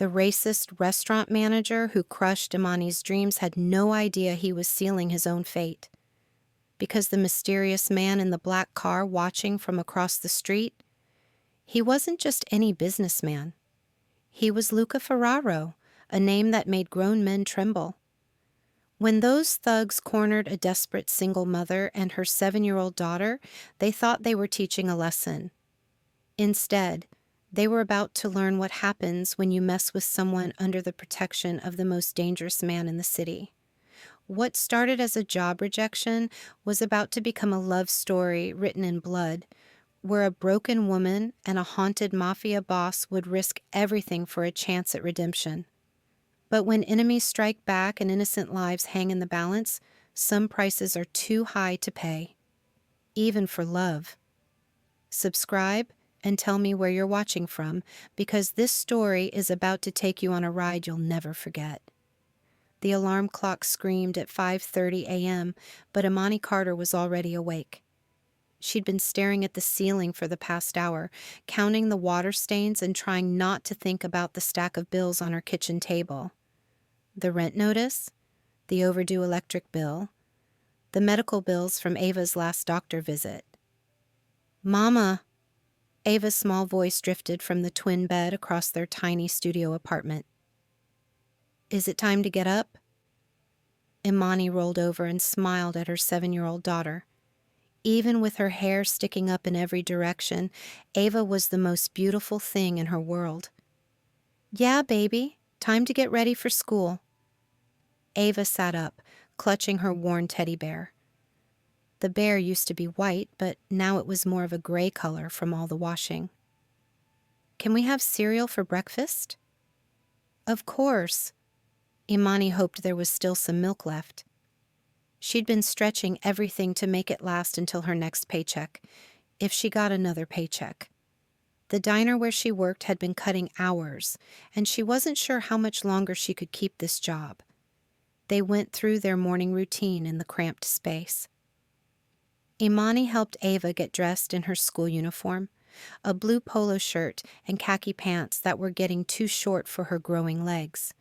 The racist restaurant manager who crushed Imani's dreams had no idea he was sealing his own fate. Because the mysterious man in the black car watching from across the street, he wasn't just any businessman. He was Luca Ferraro, a name that made grown men tremble. When those thugs cornered a desperate single mother and her 7-year-old daughter, they thought they were teaching a lesson. Instead, they were about to learn what happens when you mess with someone under the protection of the most dangerous man in the city. What started as a job rejection was about to become a love story written in blood, where a broken woman and a haunted mafia boss would risk everything for a chance at redemption. But when enemies strike back and innocent lives hang in the balance, some prices are too high to pay, even for love. Subscribe and tell me where you're watching from, because this story is about to take you on a ride you'll never forget. The alarm clock screamed at 5:30 a.m., but Imani Carter was already awake. She'd been staring at the ceiling for the past hour, counting the water stains and trying not to think about the stack of bills on her kitchen table. The rent notice, the overdue electric bill, the medical bills from Ava's last doctor visit. "Mama!" Ava's small voice drifted from the twin bed across their tiny studio apartment. "Is it time to get up?" Imani rolled over and smiled at her 7-year-old daughter. Even with her hair sticking up in every direction, Ava was the most beautiful thing in her world. "Yeah, baby, time to get ready for school." Ava sat up, clutching her worn teddy bear. The bear used to be white, but now it was more of a gray color from all the washing. "Can we have cereal for breakfast?" "Of course." Imani hoped there was still some milk left. She'd been stretching everything to make it last until her next paycheck, if she got another paycheck. The diner where she worked had been cutting hours, and she wasn't sure how much longer she could keep this job. They went through their morning routine in the cramped space. Imani helped Ava get dressed in her school uniform, a blue polo shirt and khaki pants that were getting too short for her growing legs.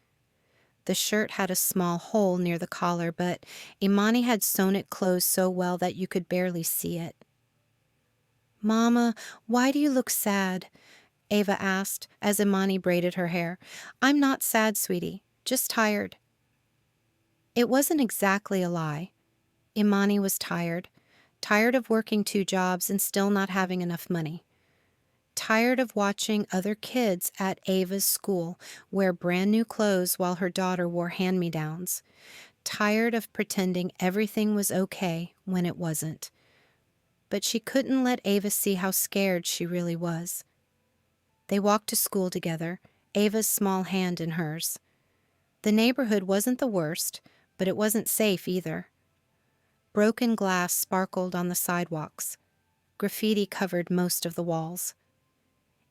The shirt had a small hole near the collar, but Imani had sewn it closed so well that you could barely see it. "Mama, why do you look sad?" Ava asked as Imani braided her hair. "I'm not sad, sweetie, just tired." It wasn't exactly a lie. Imani was tired of working 2 jobs and still not having enough money. Tired of watching other kids at Ava's school wear brand new clothes while her daughter wore hand-me-downs. Tired of pretending everything was okay when it wasn't. But she couldn't let Ava see how scared she really was. They walked to school together, Ava's small hand in hers. The neighborhood wasn't the worst, but it wasn't safe either. Broken glass sparkled on the sidewalks. Graffiti covered most of the walls.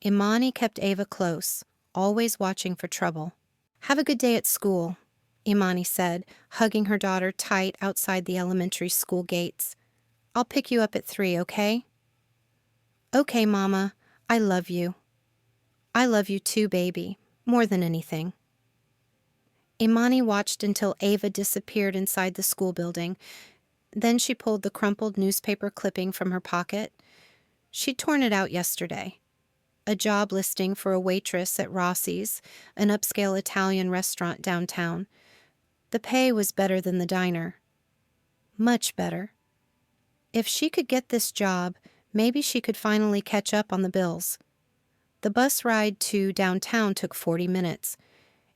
Imani kept Ava close, always watching for trouble. "Have a good day at school," Imani said, hugging her daughter tight outside the elementary school gates. "I'll pick you up at 3, okay?" "Okay, Mama. I love you." "I love you too, baby. More than anything." Imani watched until Ava disappeared inside the school building. Then she pulled the crumpled newspaper clipping from her pocket. She'd torn it out yesterday. A job listing for a waitress at Rossi's, an upscale Italian restaurant downtown. The pay was better than the diner. Much better. If she could get this job, maybe she could finally catch up on the bills. The bus ride to downtown took 40 minutes.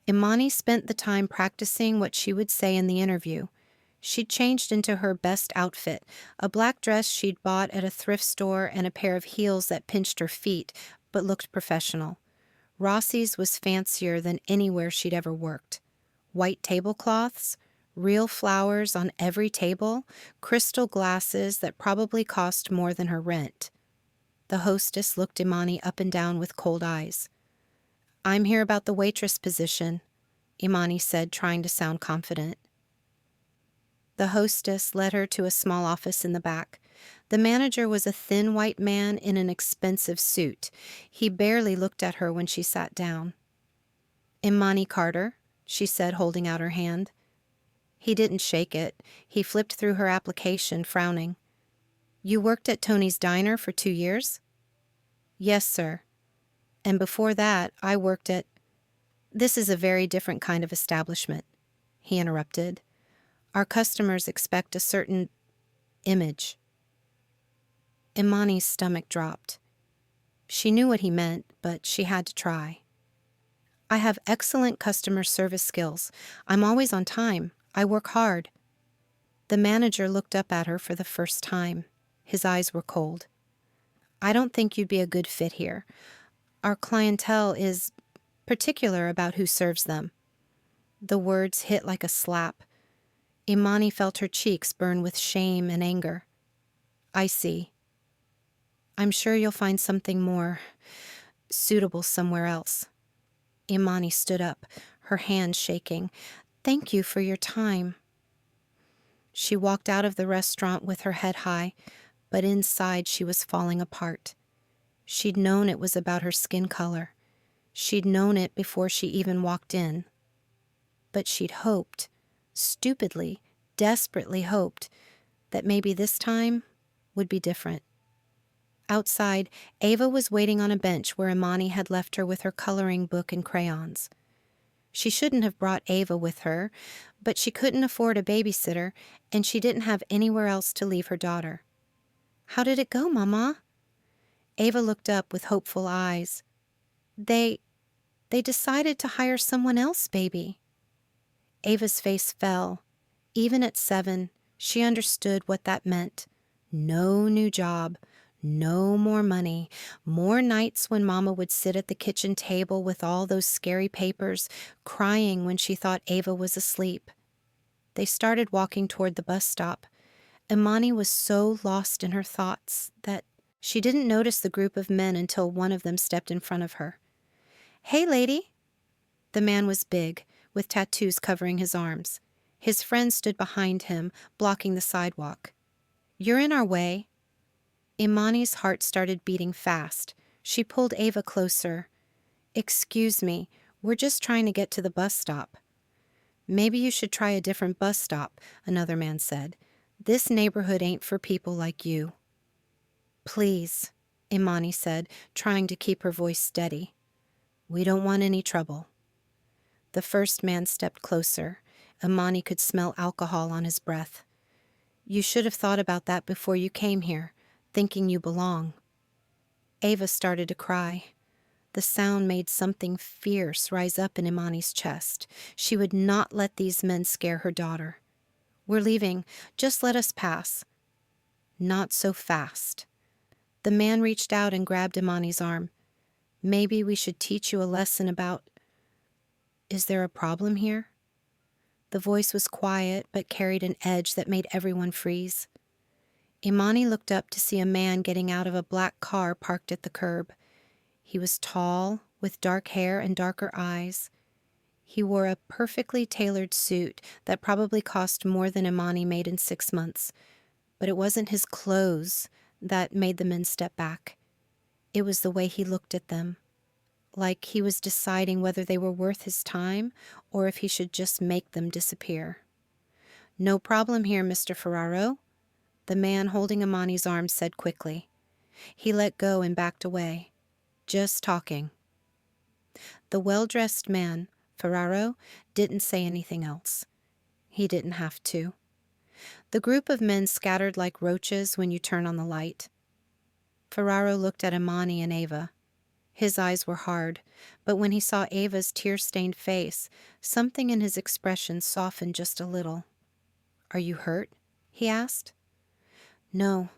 Imani spent the time practicing what she would say in the interview. She'd changed into her best outfit, a black dress she'd bought at a thrift store and a pair of heels that pinched her feet, but looked professional. Rossi's was fancier than anywhere she'd ever worked. White tablecloths, real flowers on every table, crystal glasses that probably cost more than her rent. The hostess looked Imani up and down with cold eyes. "I'm here about the waitress position," Imani said, trying to sound confident. The hostess led her to a small office in the back. The manager was a thin white man in an expensive suit. He barely looked at her when she sat down. Imani Carter, she said, holding out her hand. He didn't shake it. He flipped through her application, frowning. You worked at Tony's Diner for 2 years? Yes, sir. And before that, I worked at... This is a very different kind of establishment, he interrupted. Our customers expect a certain image. Imani's stomach dropped. She knew what he meant, but she had to try. I have excellent customer service skills. I'm always on time. I work hard. The manager looked up at her for the first time. His eyes were cold. I don't think you'd be a good fit here. Our clientele is particular about who serves them. The words hit like a slap. Imani felt her cheeks burn with shame and anger. I see. I'm sure you'll find something more suitable somewhere else. Imani stood up, her hands shaking. Thank you for your time. She walked out of the restaurant with her head high, but inside she was falling apart. She'd known it was about her skin color. She'd known it before she even walked in. But she'd hoped, stupidly, desperately hoped, that maybe this time would be different. Outside, Ava was waiting on a bench where Imani had left her with her coloring book and crayons. She shouldn't have brought Ava with her, but she couldn't afford a babysitter, and she didn't have anywhere else to leave her daughter. How did it go, Mama? Ava looked up with hopeful eyes. They decided to hire someone else, baby. Ava's face fell. Even at 7, she understood what that meant. No new job. No more money, more nights when Mama would sit at the kitchen table with all those scary papers, crying when she thought Ava was asleep. They started walking toward the bus stop. Imani was so lost in her thoughts that she didn't notice the group of men until one of them stepped in front of her. Hey, lady. The man was big, with tattoos covering his arms. His friend stood behind him, blocking the sidewalk. You're in our way. Imani's heart started beating fast. She pulled Ava closer. Excuse me, we're just trying to get to the bus stop. Maybe you should try a different bus stop, another man said. This neighborhood ain't for people like you. Please, Imani said, trying to keep her voice steady. We don't want any trouble. The first man stepped closer. Imani could smell alcohol on his breath. You should have thought about that before you came here, thinking you belong. Ava started to cry. The sound made something fierce rise up in Imani's chest. She would not let these men scare her daughter. We're leaving. Just let us pass. Not so fast. The man reached out and grabbed Imani's arm. Maybe we should teach you a lesson about... Is there a problem here? The voice was quiet, but carried an edge that made everyone freeze. Imani looked up to see a man getting out of a black car parked at the curb. He was tall, with dark hair and darker eyes. He wore a perfectly tailored suit that probably cost more than Imani made in 6 months. But it wasn't his clothes that made the men step back. It was the way he looked at them, like he was deciding whether they were worth his time or if he should just make them disappear. No problem here, Mr. Ferraro, the man holding Imani's arm said quickly. He let go and backed away. Just talking. The well-dressed man, Ferraro, didn't say anything else. He didn't have to. The group of men scattered like roaches when you turn on the light. Ferraro looked at Imani and Ava. His eyes were hard, but when he saw Ava's tear-stained face, something in his expression softened just a little. Are you hurt? He asked. No,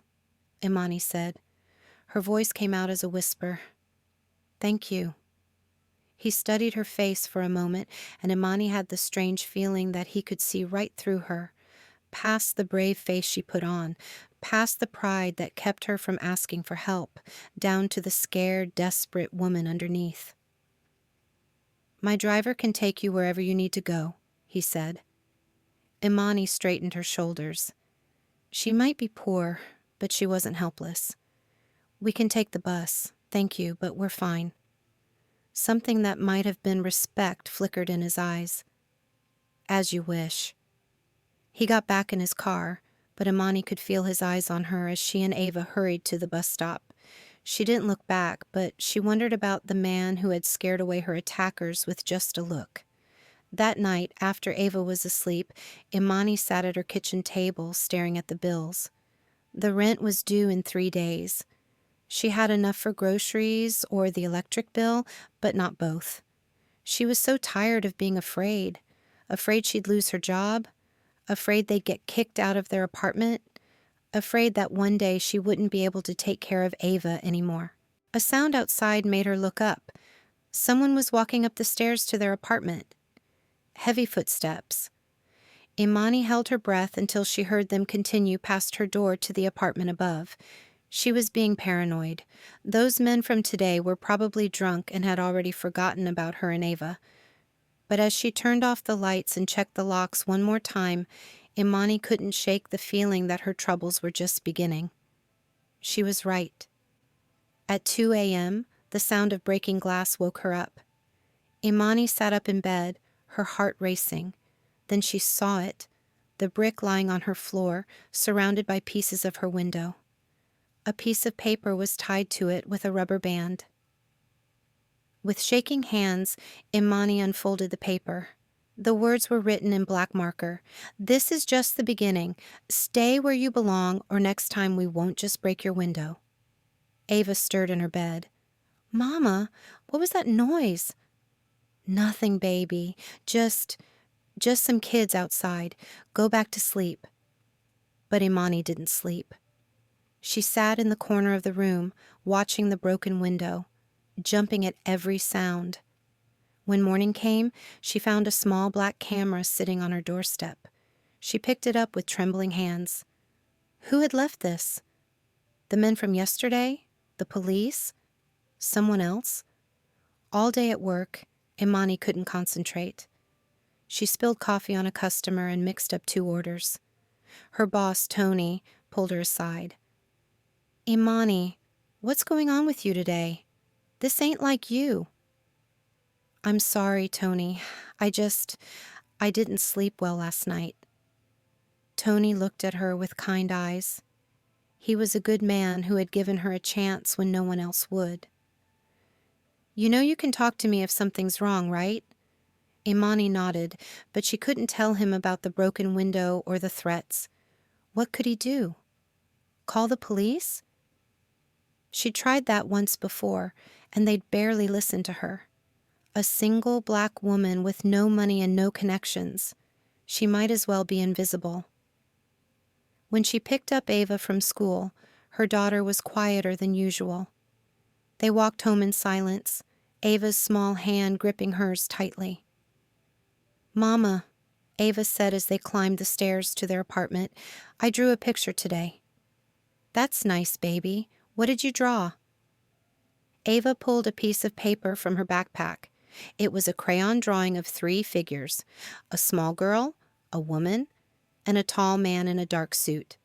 Imani said. Her voice came out as a whisper. Thank you. He studied her face for a moment, and Imani had the strange feeling that he could see right through her, past the brave face she put on, past the pride that kept her from asking for help, down to the scared, desperate woman underneath. My driver can take you wherever you need to go, he said. Imani straightened her shoulders. She might be poor, but she wasn't helpless. We can take the bus, thank you, but we're fine. Something that might have been respect flickered in his eyes. As you wish. He got back in his car, but Imani could feel his eyes on her as she and Ava hurried to the bus stop. She didn't look back, but she wondered about the man who had scared away her attackers with just a look. That night, after Ava was asleep, Imani sat at her kitchen table staring at the bills. The rent was due in 3 days. She had enough for groceries or the electric bill, but not both. She was so tired of being afraid she'd lose her job, afraid they'd get kicked out of their apartment, afraid that one day she wouldn't be able to take care of Ava anymore. A sound outside made her look up. Someone was walking up the stairs to their apartment. Heavy footsteps. Imani held her breath until she heard them continue past her door to the apartment above. She was being paranoid. Those men from today were probably drunk and had already forgotten about her and Ava. But as she turned off the lights and checked the locks one more time, Imani couldn't shake the feeling that her troubles were just beginning. She was right. At 2 a.m., the sound of breaking glass woke her up. Imani sat up in bed, her heart racing. Then she saw it, the brick lying on her floor, surrounded by pieces of her window. A piece of paper was tied to it with a rubber band. With shaking hands, Imani unfolded the paper. The words were written in black marker. "This is just the beginning. Stay where you belong, or next time we won't just break your window." Ava stirred in her bed. "Mama, what was that noise?" "Nothing, baby. Just some kids outside. Go back to sleep." But Imani didn't sleep. She sat in the corner of the room, watching the broken window, jumping at every sound. When morning came, she found a small black camera sitting on her doorstep. She picked it up with trembling hands. Who had left this? The men from yesterday? The police? Someone else? All day at work, Imani couldn't concentrate. She spilled coffee on a customer and mixed up 2 orders. Her boss, Tony, pulled her aside. "Imani, what's going on with you today? This ain't like you." "I'm sorry, Tony. I didn't sleep well last night." Tony looked at her with kind eyes. He was a good man who had given her a chance when no one else would. "You know you can talk to me if something's wrong, right?" Imani nodded, but she couldn't tell him about the broken window or the threats. What could he do? Call the police? She'd tried that once before, and they'd barely listened to her. A single black woman with no money and no connections. She might as well be invisible. When she picked up Ava from school, her daughter was quieter than usual. They walked home in silence, Ava's small hand gripping hers tightly. "Mama," Ava said as they climbed the stairs to their apartment, "I drew a picture today." "That's nice, baby. What did you draw?" Ava pulled a piece of paper from her backpack. It was a crayon drawing of 3 figures, a small girl, a woman, and a tall man in a dark suit.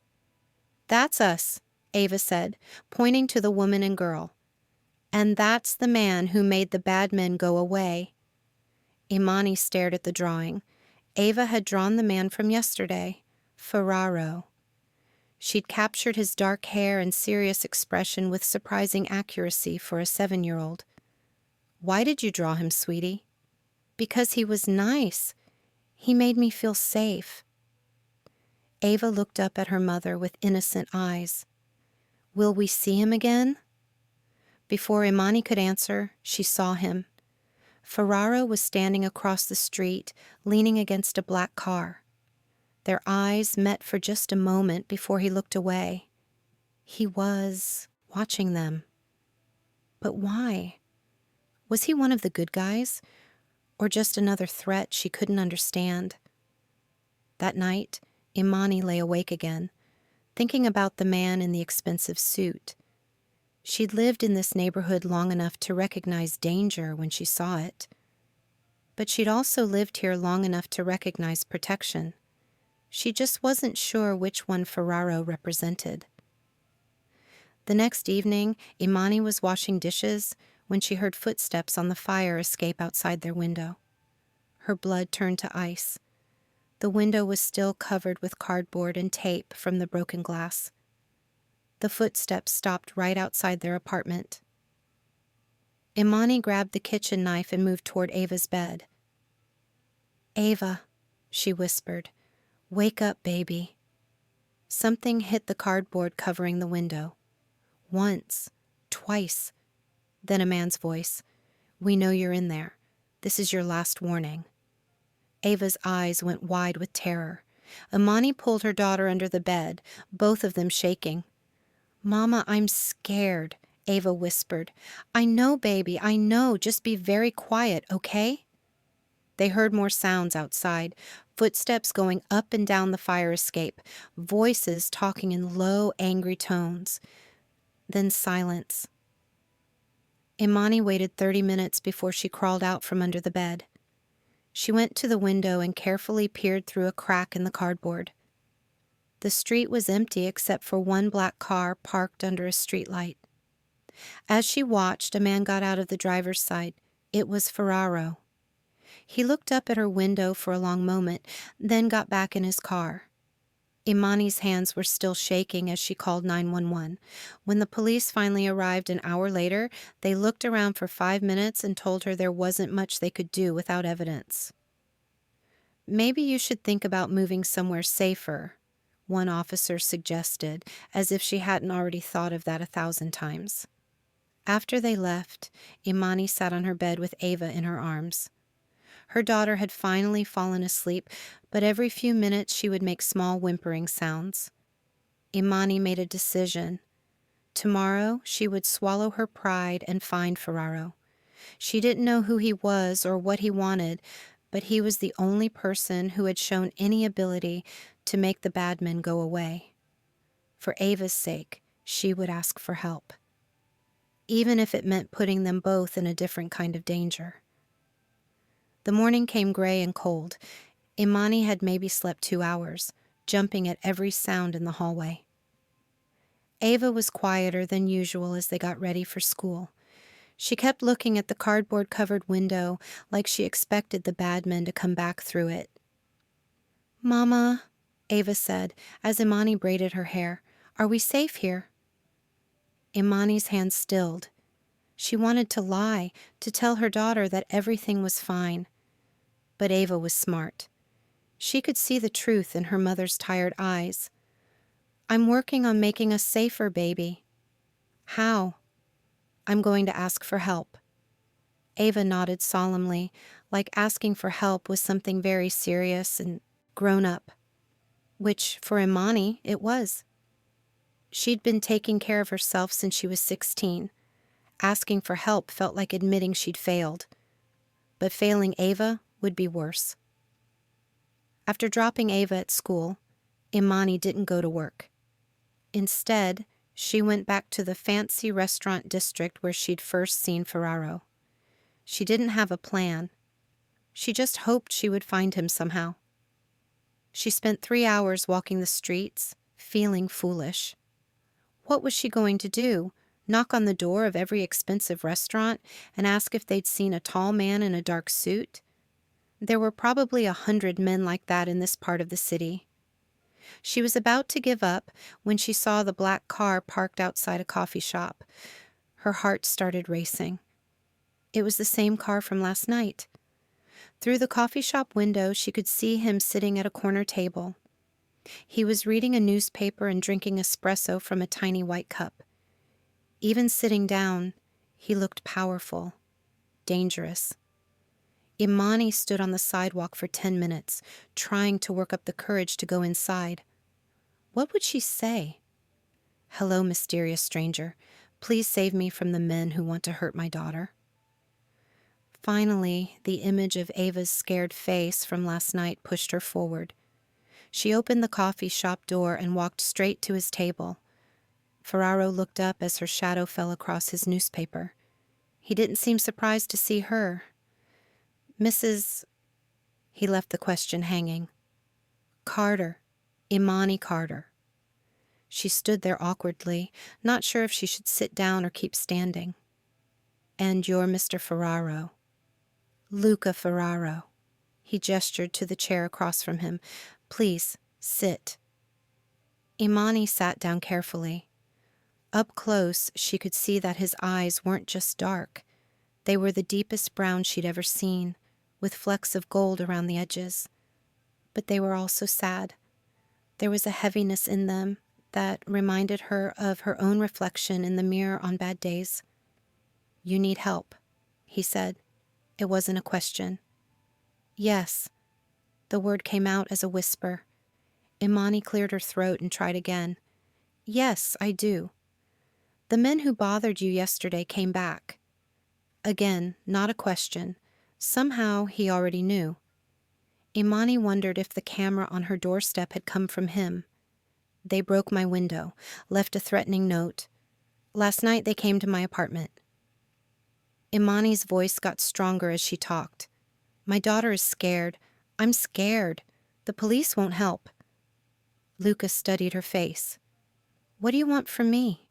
"That's us," Ava said, pointing to the woman and girl. "And that's the man who made the bad men go away." Imani stared at the drawing. Ava had drawn the man from yesterday, Ferraro. She'd captured his dark hair and serious expression with surprising accuracy for a 7-year-old. "Why did you draw him, sweetie?" "Because he was nice. He made me feel safe." Ava looked up at her mother with innocent eyes. "Will we see him again?" Before Imani could answer, she saw him. Ferraro was standing across the street, leaning against a black car. Their eyes met for just a moment before he looked away. He was watching them. But why? Was he one of the good guys, or just another threat she couldn't understand? That night, Imani lay awake again, thinking about the man in the expensive suit. She'd lived in this neighborhood long enough to recognize danger when she saw it. But she'd also lived here long enough to recognize protection. She just wasn't sure which one Ferraro represented. The next evening, Imani was washing dishes when she heard footsteps on the fire escape outside their window. Her blood turned to ice. The window was still covered with cardboard and tape from the broken glass. The footsteps stopped right outside their apartment. Imani grabbed the kitchen knife and moved toward Ava's bed. "Ava," she whispered, "wake up, baby." Something hit the cardboard covering the window. Once, twice. Then a man's voice. "We know you're in there. This is your last warning." Ava's eyes went wide with terror. Imani pulled her daughter under the bed, both of them shaking. "Mama, I'm scared," Ava whispered. "I know, baby, I know. Just be very quiet, okay?" They heard more sounds outside, footsteps going up and down the fire escape, voices talking in low, angry tones. Then silence. Imani waited 30 minutes before she crawled out from under the bed. She went to the window and carefully peered through a crack in the cardboard. The street was empty except for one black car parked under a streetlight. As she watched, a man got out of the driver's side. It was Ferraro. He looked up at her window for a long moment, then got back in his car. Imani's hands were still shaking as she called 911. When the police finally arrived an hour later, they looked around for 5 minutes and told her there wasn't much they could do without evidence. "Maybe you should think about moving somewhere safer," one officer suggested, as if she hadn't already thought of that 1,000 times. After they left, Imani sat on her bed with Ava in her arms. Her daughter had finally fallen asleep, but every few minutes she would make small whimpering sounds. Imani made a decision. Tomorrow she would swallow her pride and find Ferraro. She didn't know who he was or what he wanted, but he was the only person who had shown any ability to make the bad men go away. For Ava's sake, she would ask for help, even if it meant putting them both in a different kind of danger. The morning came gray and cold. Imani had maybe slept 2 hours, jumping at every sound in the hallway. Ava was quieter than usual as they got ready for school. She kept looking at the cardboard-covered window like she expected the bad men to come back through it. "Mama," Ava said, as Imani braided her hair, "are we safe here?" Imani's hands stilled. She wanted to lie, to tell her daughter that everything was fine. But Ava was smart. She could see the truth in her mother's tired eyes. "I'm working on making us safer, baby." "How?" "I'm going to ask for help." Ava nodded solemnly, like asking for help was something very serious and grown up. Which, for Imani, it was. She'd been taking care of herself since she was 16. Asking for help felt like admitting she'd failed. But failing Ava would be worse. After dropping Ava at school, Imani didn't go to work. Instead, she went back to the fancy restaurant district where she'd first seen Ferraro. She didn't have a plan. She just hoped she would find him somehow. She spent 3 hours walking the streets, feeling foolish. What was she going to do? Knock on the door of every expensive restaurant and ask if they'd seen a tall man in a dark suit? There were probably 100 men like that in this part of the city. She was about to give up when she saw the black car parked outside a coffee shop. Her heart started racing. It was the same car from last night. Through the coffee shop window, she could see him sitting at a corner table. He was reading a newspaper and drinking espresso from a tiny white cup. Even sitting down, he looked powerful, dangerous. Imani stood on the sidewalk for 10 minutes, trying to work up the courage to go inside. What would she say? "Hello, mysterious stranger. Please save me from the men who want to hurt my daughter." Finally, the image of Ava's scared face from last night pushed her forward. She opened the coffee shop door and walked straight to his table. Ferraro looked up as her shadow fell across his newspaper. He didn't seem surprised to see her. "Mrs. He left the question hanging. "Carter. Imani Carter." She stood there awkwardly, not sure if she should sit down or keep standing. And you're Mr. Ferraro. Luca Ferraro. He gestured to the chair across from him. Please, sit. Imani sat down carefully. Up close, she could see that his eyes weren't just dark. They were the deepest brown she'd ever seen, with flecks of gold around the edges. But they were also sad. There was a heaviness in them that reminded her of her own reflection in the mirror on bad days. You need help, he said. It wasn't a question. Yes. The word came out as a whisper. Imani cleared her throat and tried again. Yes, I do. The men who bothered you yesterday came back. Again, not a question. Somehow he already knew. Imani wondered if the camera on her doorstep had come from him. They broke my window, left a threatening note. Last night they came to my apartment. Imani's voice got stronger as she talked. My daughter is scared. I'm scared. The police won't help. Luca studied her face. What do you want from me?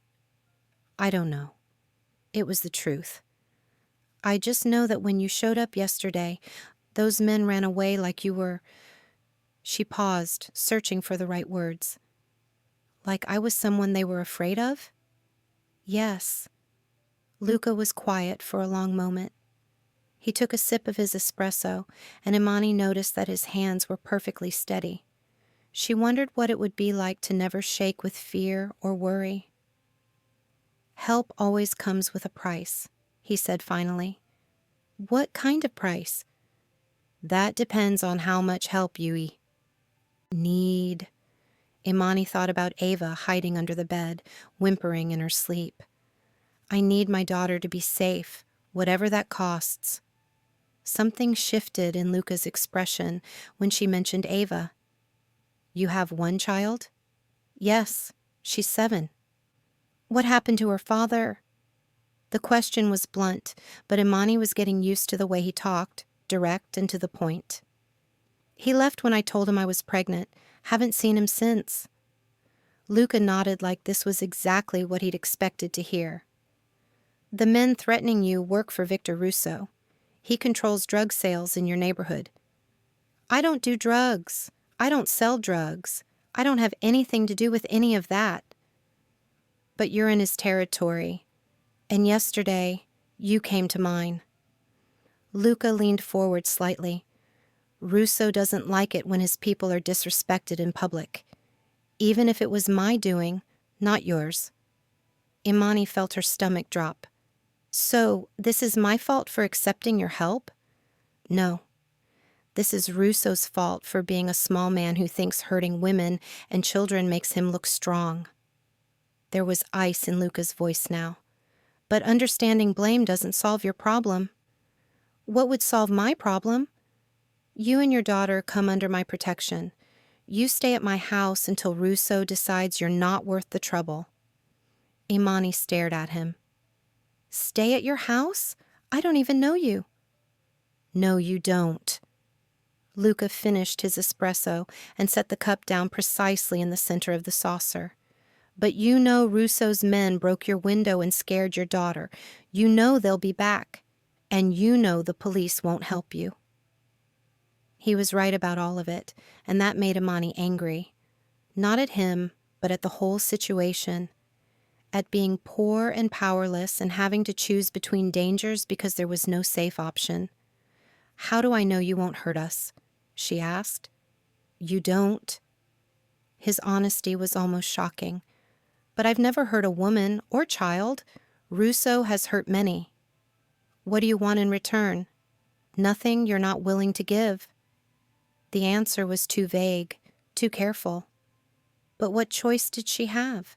I don't know. It was the truth. I just know that when you showed up yesterday, those men ran away like you were... She paused, searching for the right words. Like I was someone they were afraid of? Yes. Luca was quiet for a long moment. He took a sip of his espresso, and Imani noticed that his hands were perfectly steady. She wondered what it would be like to never shake with fear or worry. Help always comes with a price, he said finally. What kind of price? That depends on how much help you need. Imani thought about Ava hiding under the bed, whimpering in her sleep. I need my daughter to be safe, whatever that costs. Something shifted in Luca's expression when she mentioned Ava. You have one child? Yes, she's 7. What happened to her father? The question was blunt, but Imani was getting used to the way he talked, direct and to the point. He left when I told him I was pregnant. Haven't seen him since. Luca nodded like this was exactly what he'd expected to hear. The men threatening you work for Victor Russo. He controls drug sales in your neighborhood. I don't do drugs. I don't sell drugs. I don't have anything to do with any of that. But you're in his territory. And yesterday, you came to mine. Luca leaned forward slightly. Russo doesn't like it when his people are disrespected in public. Even if it was my doing, not yours. Imani felt her stomach drop. So, this is my fault for accepting your help? No. This is Russo's fault for being a small man who thinks hurting women and children makes him look strong. There was ice in Luca's voice now. But understanding blame doesn't solve your problem. What would solve my problem? You and your daughter come under my protection. You stay at my house until Russo decides you're not worth the trouble. Imani stared at him. Stay at your house? I don't even know you. No, you don't. Luca finished his espresso and set the cup down precisely in the center of the saucer. But you know Russo's men broke your window and scared your daughter. You know they'll be back. And you know the police won't help you. He was right about all of it, and that made Imani angry. Not at him, but at the whole situation. At being poor and powerless and having to choose between dangers because there was no safe option. How do I know you won't hurt us? She asked. You don't. His honesty was almost shocking. But I've never hurt a woman or child. Russo has hurt many. What do you want in return? Nothing you're not willing to give. The answer was too vague, too careful. But what choice did she have?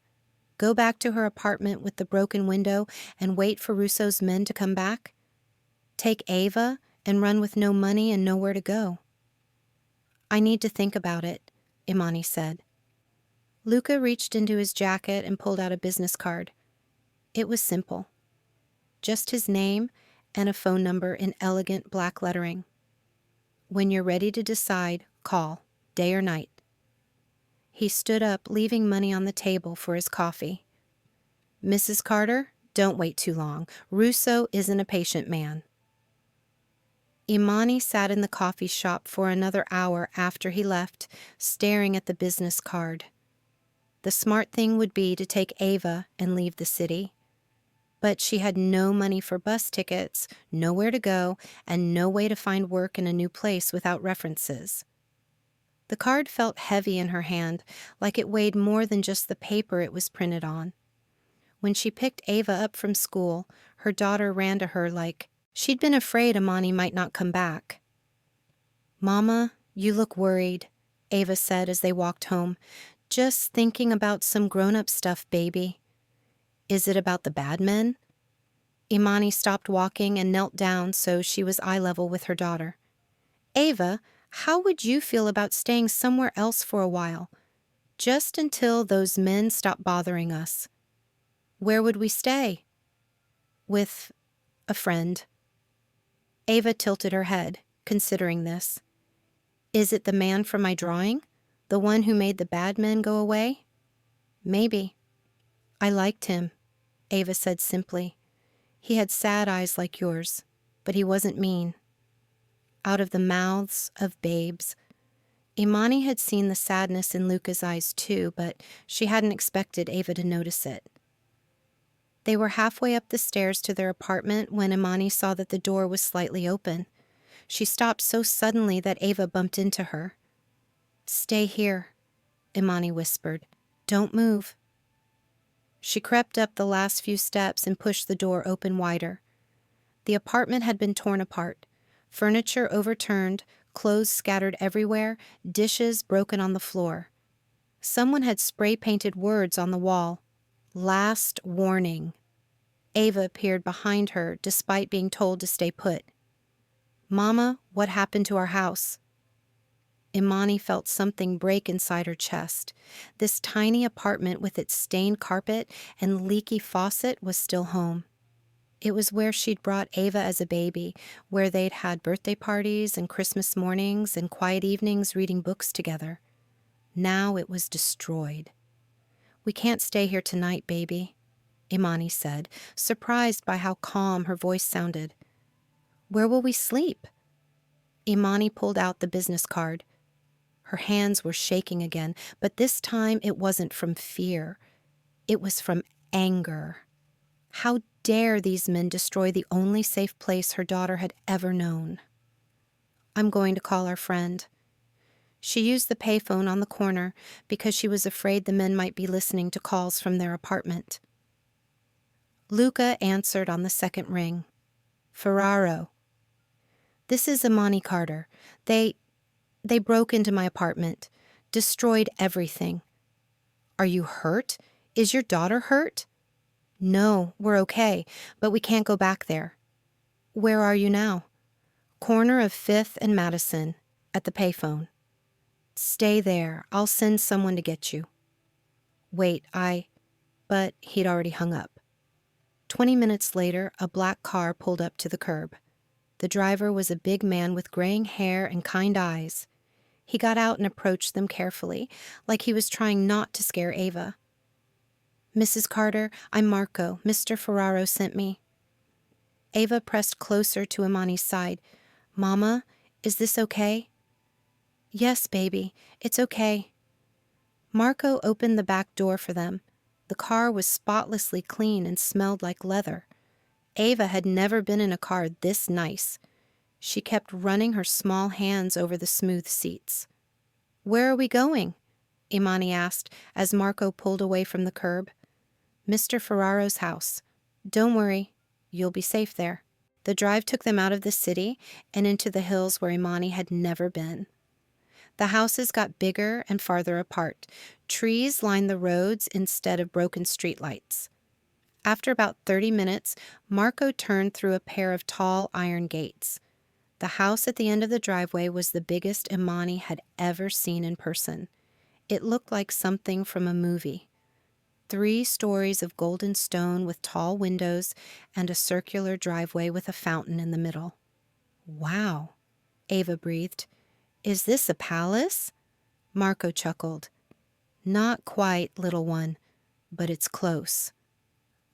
Go back to her apartment with the broken window and wait for Russo's men to come back? Take Ava and run with no money and nowhere to go? I need to think about it, Imani said. Luca reached into his jacket and pulled out a business card. It was simple. Just his name and a phone number in elegant black lettering. When you're ready to decide, call, day or night. He stood up, leaving money on the table for his coffee. Mrs. Carter, Don't wait too long. Russo isn't a patient man. Imani sat in the coffee shop for another hour after he left, staring at the business card. The smart thing would be to take Ava and leave the city. But she had no money for bus tickets, nowhere to go, and no way to find work in a new place without references. The card felt heavy in her hand, like it weighed more than just the paper it was printed on. When she picked Ava up from school, her daughter ran to her like she'd been afraid Imani might not come back. "Mama, you look worried," Ava said as they walked home. "Just thinking about some grown-up stuff, baby." "Is it about the bad men?" Imani stopped walking and knelt down so she was eye level with her daughter. "Ava, how would you feel about staying somewhere else for a while? Just until those men stop bothering us." "Where would we stay?" "With a friend." Ava tilted her head, considering this. "Is it the man from my drawing? The one who made the bad men go away?" "Maybe." "I liked him," Ava said simply. "He had sad eyes like yours, but he wasn't mean." Out of the mouths of babes. Imani had seen the sadness in Luca's eyes too, but she hadn't expected Ava to notice it. They were halfway up the stairs to their apartment when Imani saw that the door was slightly open. She stopped so suddenly that Ava bumped into her. "Stay here," Imani whispered. "Don't move." She crept up the last few steps and pushed the door open wider. The apartment had been torn apart. Furniture overturned, clothes scattered everywhere, dishes broken on the floor. Someone had spray-painted words on the wall. "Last warning." Ava peered behind her despite being told to stay put. "Mama, what happened to our house?" Imani felt something break inside her chest. This tiny apartment with its stained carpet and leaky faucet was still home. It was where she'd brought Ava as a baby, where they'd had birthday parties and Christmas mornings and quiet evenings reading books together. Now it was destroyed. "We can't stay here tonight, baby," Imani said, surprised by how calm her voice sounded. "Where will we sleep?" Imani pulled out the business card. Her hands were shaking again, but this time it wasn't from fear. It was from anger. How dare these men destroy the only safe place her daughter had ever known? "I'm going to call our friend." She used the payphone on the corner because she was afraid the men might be listening to calls from their apartment. Luca answered on the second ring. "Ferraro." "This is Imani Carter. They broke into my apartment, destroyed everything." "Are you hurt? Is your daughter hurt?" "No, we're okay, but we can't go back there." "Where are you now?" "Corner of 5th and Madison, at the payphone." "Stay there. I'll send someone to get you." "Wait, But he'd already hung up. 20 minutes later, a black car pulled up to the curb. The driver was a big man with graying hair and kind eyes. He got out and approached them carefully, like he was trying not to scare Ava. "Mrs. Carter, I'm Marco. Mr. Ferraro sent me." Ava pressed closer to Imani's side. "Mama, is this okay?" "Yes, baby, it's okay." Marco opened the back door for them. The car was spotlessly clean and smelled like leather. Ava had never been in a car this nice. She kept running her small hands over the smooth seats. "Where are we going?" Imani asked as Marco pulled away from the curb. "Mr. Ferraro's house. Don't worry, you'll be safe there." The drive took them out of the city and into the hills where Imani had never been. The houses got bigger and farther apart. Trees lined the roads instead of broken streetlights. After about 30 minutes, Marco turned through a pair of tall iron gates. The house at the end of the driveway was the biggest Imani had ever seen in person. It looked like something from a movie. 3 stories of golden stone with tall windows and a circular driveway with a fountain in the middle. "Wow," Ava breathed. "Is this a palace?" Marco chuckled. "Not quite, little one, but it's close."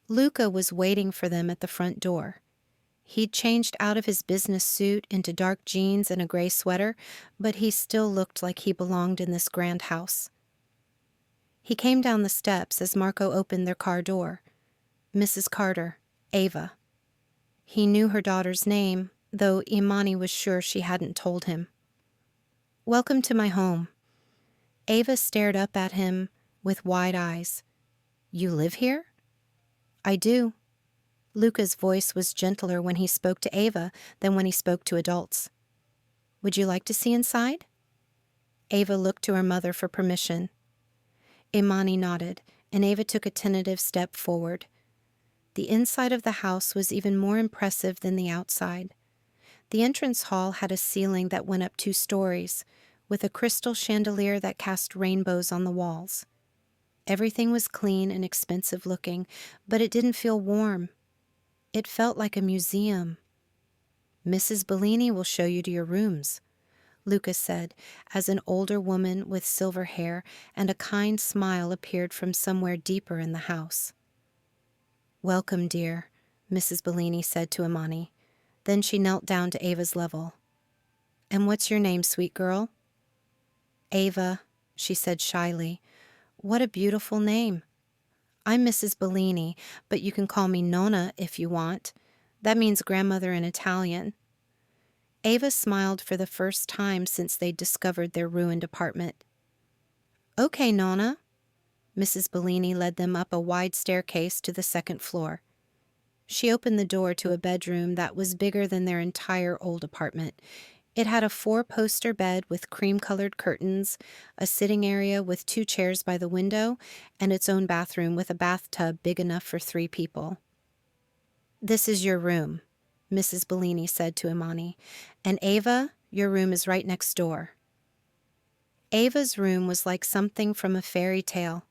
Luca was waiting for them at the front door. He'd changed out of his business suit into dark jeans and a gray sweater, but he still looked like he belonged in this grand house. He came down the steps as Marco opened their car door. Mrs. Carter, Ava. He knew her daughter's name, though Imani was sure she hadn't told him. "Welcome to my home." Ava stared up at him with wide eyes. "You live here?" "I do." Luca's voice was gentler when he spoke to Ava than when he spoke to adults. "Would you like to see inside?" Ava looked to her mother for permission. Imani nodded, and Ava took a tentative step forward. The inside of the house was even more impressive than the outside. The entrance hall had a ceiling that went up 2 stories, with a crystal chandelier that cast rainbows on the walls. Everything was clean and expensive looking, but it didn't feel warm. It felt like a museum. "Mrs. Bellini will show you to your rooms," Luca said, as an older woman with silver hair and a kind smile appeared from somewhere deeper in the house. "Welcome, dear," Mrs. Bellini said to Imani. Then she knelt down to Ava's level. "And what's your name, sweet girl?" "Ava," she said shyly. "What a beautiful name." "I'm Mrs. Bellini, but you can call me Nonna if you want. That means grandmother in Italian." Ava smiled for the first time since they'd discovered their ruined apartment. "Okay, Nonna." Mrs. Bellini led them up a wide staircase to the 2nd floor. She opened the door to a bedroom that was bigger than their entire old apartment. It had a 4-poster bed with cream-colored curtains, a sitting area with 2 chairs by the window, and its own bathroom with a bathtub big enough for 3 people. "This is your room," Mrs. Bellini said to Imani. "And Ava, your room is right next door." Ava's room was like something from a fairy tale.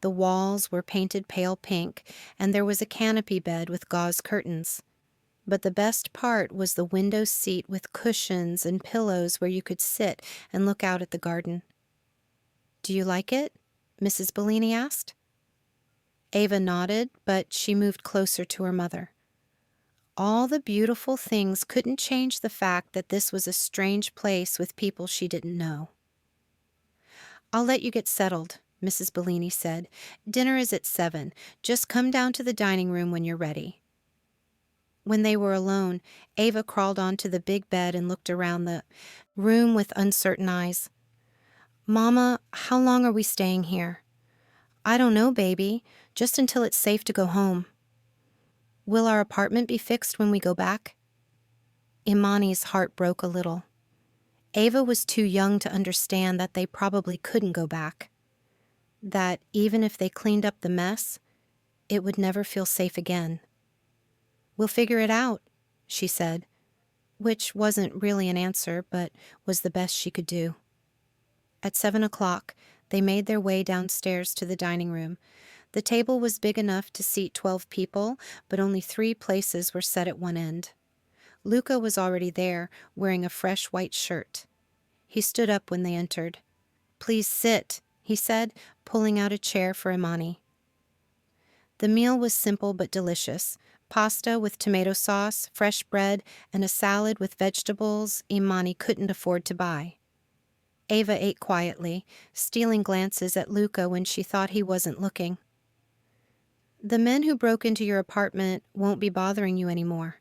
The walls were painted pale pink, and there was a canopy bed with gauze curtains. But the best part was the window seat with cushions and pillows where you could sit and look out at the garden. "Do you like it?" Mrs. Bellini asked. Ava nodded, but she moved closer to her mother. All the beautiful things couldn't change the fact that this was a strange place with people she didn't know. "I'll let you get settled," Mrs. Bellini said. "Dinner is at 7. Just come down to the dining room when you're ready." When they were alone, Ava crawled onto the big bed and looked around the room with uncertain eyes. "Mama, how long are we staying here?" "I don't know, baby. Just until it's safe to go home." "Will our apartment be fixed when we go back?" Imani's heart broke a little. Ava was too young to understand that they probably couldn't go back. That even if they cleaned up the mess, it would never feel safe again. "We'll figure it out," she said, which wasn't really an answer, but was the best she could do. At 7 o'clock, they made their way downstairs to the dining room. The table was big enough to seat 12 people, but only 3 places were set at one end. Luca was already there, wearing a fresh white shirt. He stood up when they entered. "Please sit," he said, pulling out a chair for Imani. The meal was simple but delicious. Pasta with tomato sauce, fresh bread, and a salad with vegetables Imani couldn't afford to buy. Ava ate quietly, stealing glances at Luca when she thought he wasn't looking. "The men who broke into your apartment won't be bothering you anymore,"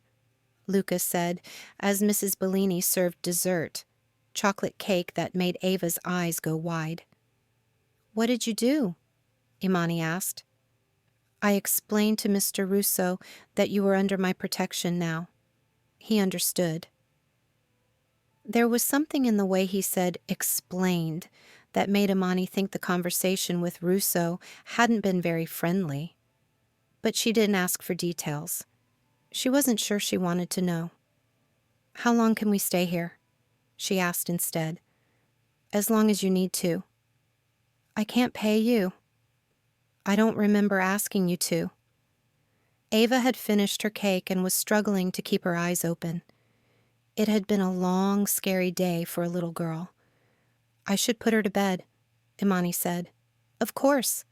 Luca said, as Mrs. Bellini served dessert, chocolate cake that made Ava's eyes go wide. "What did you do?" Imani asked. "I explained to Mr. Russo that you were under my protection now. He understood." There was something in the way he said "explained" that made Imani think the conversation with Russo hadn't been very friendly. But she didn't ask for details. She wasn't sure she wanted to know. "How long can we stay here?" she asked instead. "As long as you need to." "I can't pay you." "I don't remember asking you to." Ava had finished her cake and was struggling to keep her eyes open. It had been a long, scary day for a little girl. "I should put her to bed," Imani said. "Of course."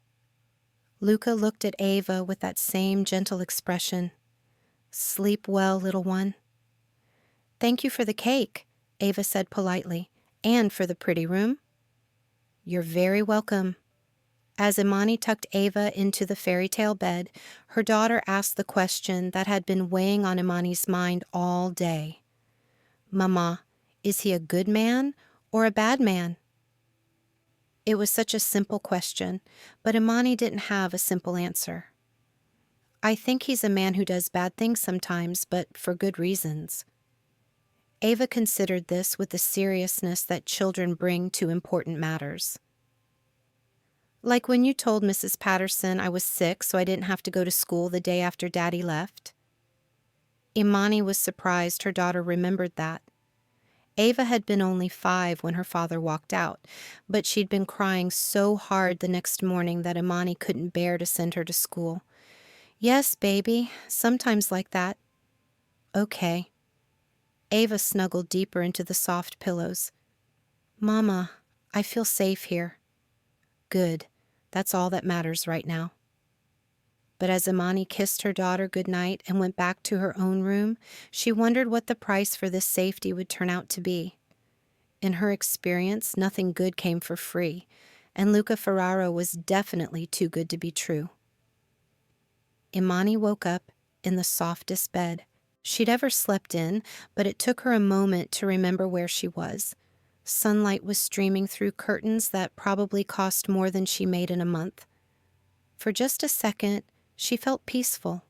Luca looked at Ava with that same gentle expression. "Sleep well, little one." "Thank you for the cake," Ava said politely, "and for the pretty room." "You're very welcome." As Imani tucked Ava into the fairy tale bed, her daughter asked the question that had been weighing on Imani's mind all day. "Mama, is he a good man or a bad man?" It was such a simple question, but Imani didn't have a simple answer. "I think he's a man who does bad things sometimes, but for good reasons." Ava considered this with the seriousness that children bring to important matters. "Like when you told Mrs. Patterson I was sick so I didn't have to go to school the day after Daddy left." Imani was surprised her daughter remembered that. Ava had been only 5 when her father walked out, but she'd been crying so hard the next morning that Imani couldn't bear to send her to school. "Yes, baby, sometimes like that." "Okay." Ava snuggled deeper into the soft pillows. "Mama, I feel safe here." "Good. That's all that matters right now." But as Imani kissed her daughter goodnight and went back to her own room, she wondered what the price for this safety would turn out to be. In her experience, nothing good came for free, and Luca Ferraro was definitely too good to be true. Imani woke up in the softest bed she'd ever slept in, but it took her a moment to remember where she was. Sunlight was streaming through curtains that probably cost more than she made in a month. For just a second, she felt peaceful.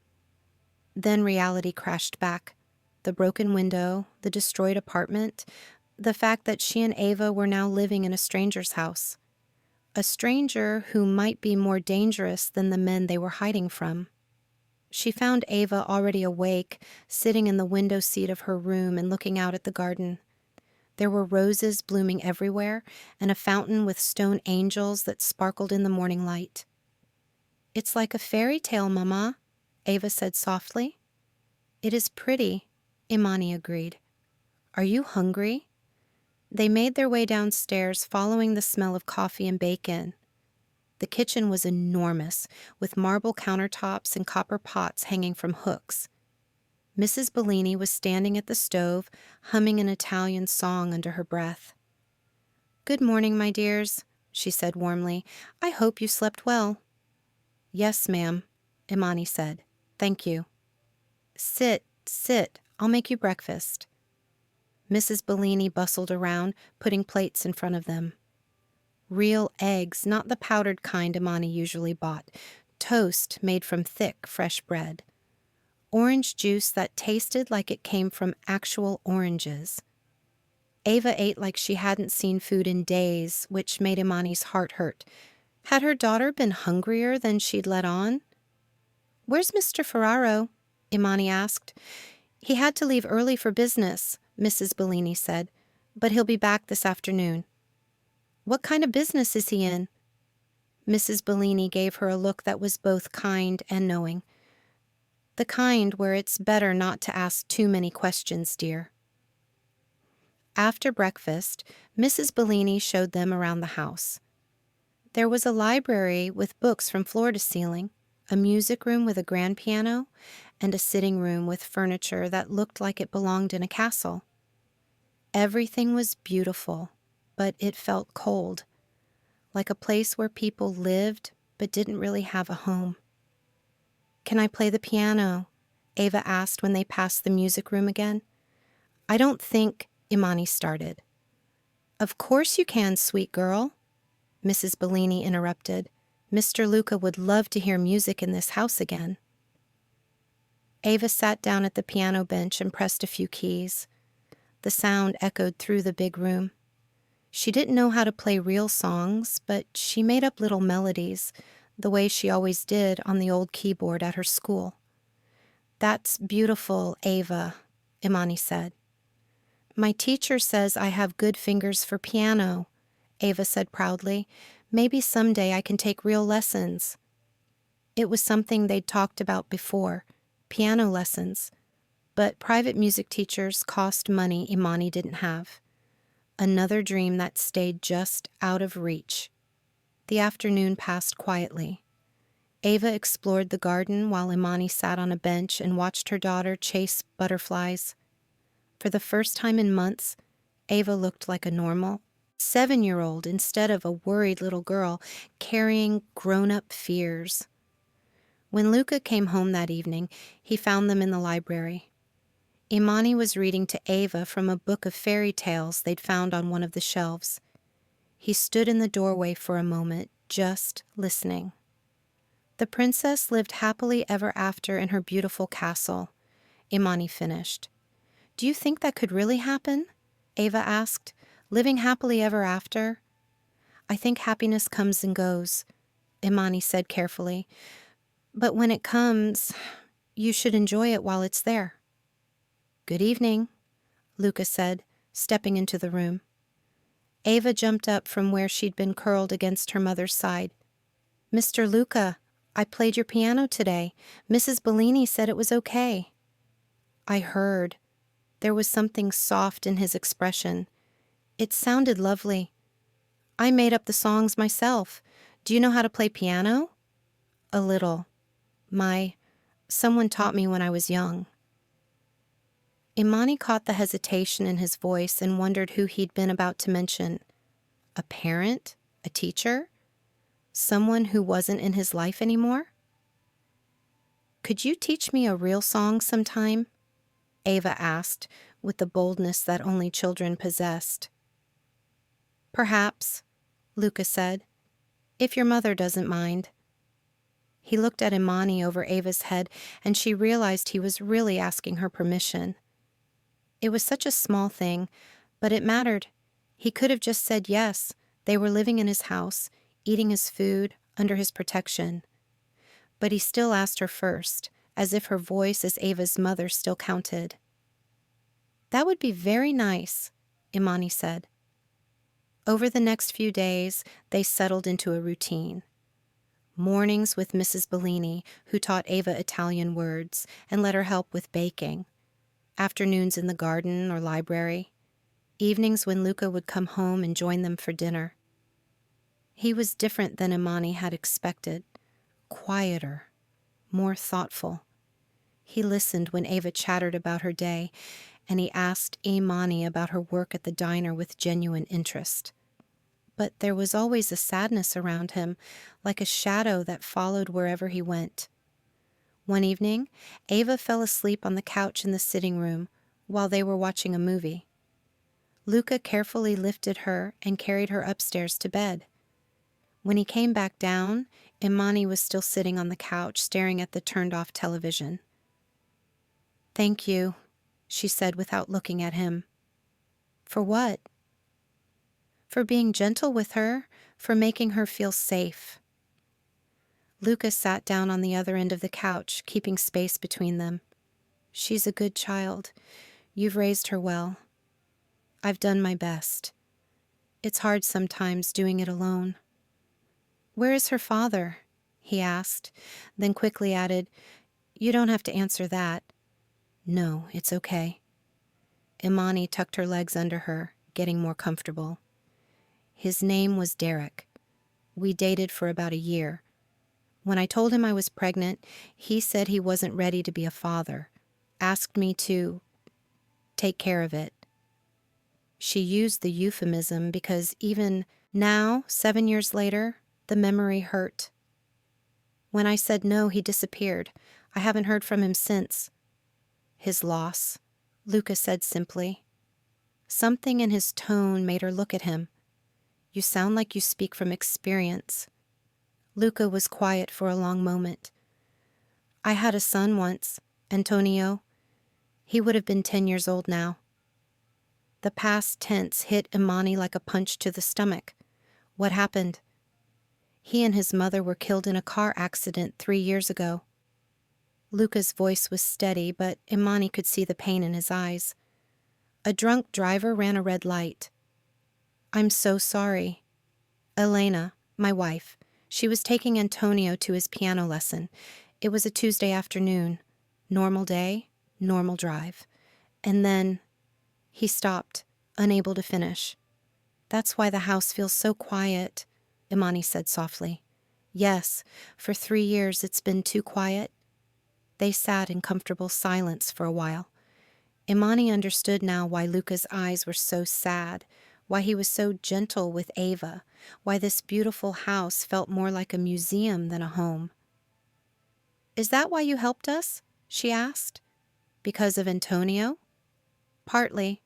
Then reality crashed back. The broken window, the destroyed apartment, the fact that she and Ava were now living in a stranger's house. A stranger who might be more dangerous than the men they were hiding from. She found Ava already awake, sitting in the window seat of her room and looking out at the garden. There were roses blooming everywhere and a fountain with stone angels that sparkled in the morning light. "It's like a fairy tale, Mama," Ava said softly. "It is pretty," Imani agreed. "Are you hungry?" They made their way downstairs, following the smell of coffee and bacon. The kitchen was enormous, with marble countertops and copper pots hanging from hooks. Mrs. Bellini was standing at the stove, humming an Italian song under her breath. "Good morning, my dears," she said warmly. "I hope you slept well." "Yes, ma'am," Imani said. "Thank you." Sit. I'll make you breakfast." Mrs. Bellini bustled around, putting plates in front of them. Real eggs, not the powdered kind Imani usually bought. Toast made from thick, fresh bread. Orange juice that tasted like it came from actual oranges. Ava ate like she hadn't seen food in days, which made Imani's heart hurt. Had her daughter been hungrier than she'd let on? "Where's Mr. Ferraro?" Imani asked. "He had to leave early for business," Mrs. Bellini said, "but he'll be back this afternoon." "What kind of business is he in?" Mrs. Bellini gave her a look that was both kind and knowing. "The kind where it's better not to ask too many questions, dear." After breakfast, Mrs. Bellini showed them around the house. There was a library with books from floor to ceiling, a music room with a grand piano, and a sitting room with furniture that looked like it belonged in a castle. Everything was beautiful, but it felt cold, like a place where people lived but didn't really have a home. "Can I play the piano?" Ava asked when they passed the music room again. "I don't think," Imani started. "Of course you can, sweet girl," Mrs. Bellini interrupted. "Mr. Luca would love to hear music in this house again." Ava sat down at the piano bench and pressed a few keys. The sound echoed through the big room. She didn't know how to play real songs, but she made up little melodies, the way she always did on the old keyboard at her school. "That's beautiful, Ava," Imani said. "My teacher says I have good fingers for piano," Ava said proudly. "Maybe someday I can take real lessons." It was something they'd talked about before, piano lessons, but private music teachers cost money Imani didn't have. Another dream that stayed just out of reach. The afternoon passed quietly. Ava explored the garden while Imani sat on a bench and watched her daughter chase butterflies. For the first time in months, Ava looked like a normal 7-year-old instead of a worried little girl carrying grown-up fears. When Luca came home that evening, he found them in the library. Imani was reading to Ava from a book of fairy tales they'd found on one of the shelves. He stood in the doorway for a moment, just listening. The princess lived happily ever after in her beautiful castle, Imani finished. Do you think that could really happen? Ava asked. Living happily ever after? I think happiness comes and goes, Imani said carefully. But when it comes, you should enjoy it while it's there. Good evening, Luca said, stepping into the room. Ava jumped up from where she'd been curled against her mother's side. Mr. Luca, I played your piano today. Mrs. Bellini said it was okay. I heard. There was something soft in his expression. It sounded lovely. I made up the songs myself. Do you know how to play piano? A little. Someone taught me when I was young. Imani caught the hesitation in his voice and wondered who he'd been about to mention. A parent? A teacher? Someone who wasn't in his life anymore? Could you teach me a real song sometime? Ava asked, with the boldness that only children possessed. Perhaps, Luca said, if your mother doesn't mind. He looked at Imani over Ava's head, and she realized he was really asking her permission. It was such a small thing, but it mattered. He could have just said yes. They were living in his house, eating his food, under his protection. But he still asked her first, as if her voice as Ava's mother still counted. That would be very nice, Imani said. Over the next few days, they settled into a routine. Mornings with Mrs. Bellini, who taught Ava Italian words and let her help with baking. Afternoons in the garden or library. Evenings when Luca would come home and join them for dinner. He was different than Imani had expected. Quieter. More thoughtful. He listened when Ava chattered about her day, and he asked Imani about her work at the diner with genuine interest. But there was always a sadness around him, like a shadow that followed wherever he went. One evening, Ava fell asleep on the couch in the sitting room while they were watching a movie. Luca carefully lifted her and carried her upstairs to bed. When he came back down, Imani was still sitting on the couch staring at the turned-off television. Thank you, she said without looking at him. For what? For being gentle with her, for making her feel safe. Luca sat down on the other end of the couch, keeping space between them. She's a good child. You've raised her well. I've done my best. It's hard sometimes doing it alone. Where is her father? He asked, then quickly added, You don't have to answer that. No, it's okay. Imani tucked her legs under her, getting more comfortable. His name was Derek. We dated for about a year. When I told him I was pregnant, he said he wasn't ready to be a father, asked me to take care of it. She used the euphemism because even now, 7 years later, the memory hurt. When I said no, he disappeared. I haven't heard from him since. His loss, Luca said simply. Something in his tone made her look at him. You sound like you speak from experience. Luca was quiet for a long moment. I had a son once, Antonio. He would have been 10 years old now. The past tense hit Imani like a punch to the stomach. What happened? He and his mother were killed in a car accident 3 years ago. Luca's voice was steady, but Imani could see the pain in his eyes. A drunk driver ran a red light. I'm so sorry. Elena, my wife, she was taking Antonio to his piano lesson. It was a Tuesday afternoon. Normal day, normal drive. And then he stopped, unable to finish. That's why the house feels so quiet, Imani said softly. Yes, for 3 years it's been too quiet. They sat in comfortable silence for a while. Imani understood now why Luca's eyes were so sad, why he was so gentle with Ava, why this beautiful house felt more like a museum than a home. "Is that why you helped us?" she asked. "Because of Antonio?" "Partly."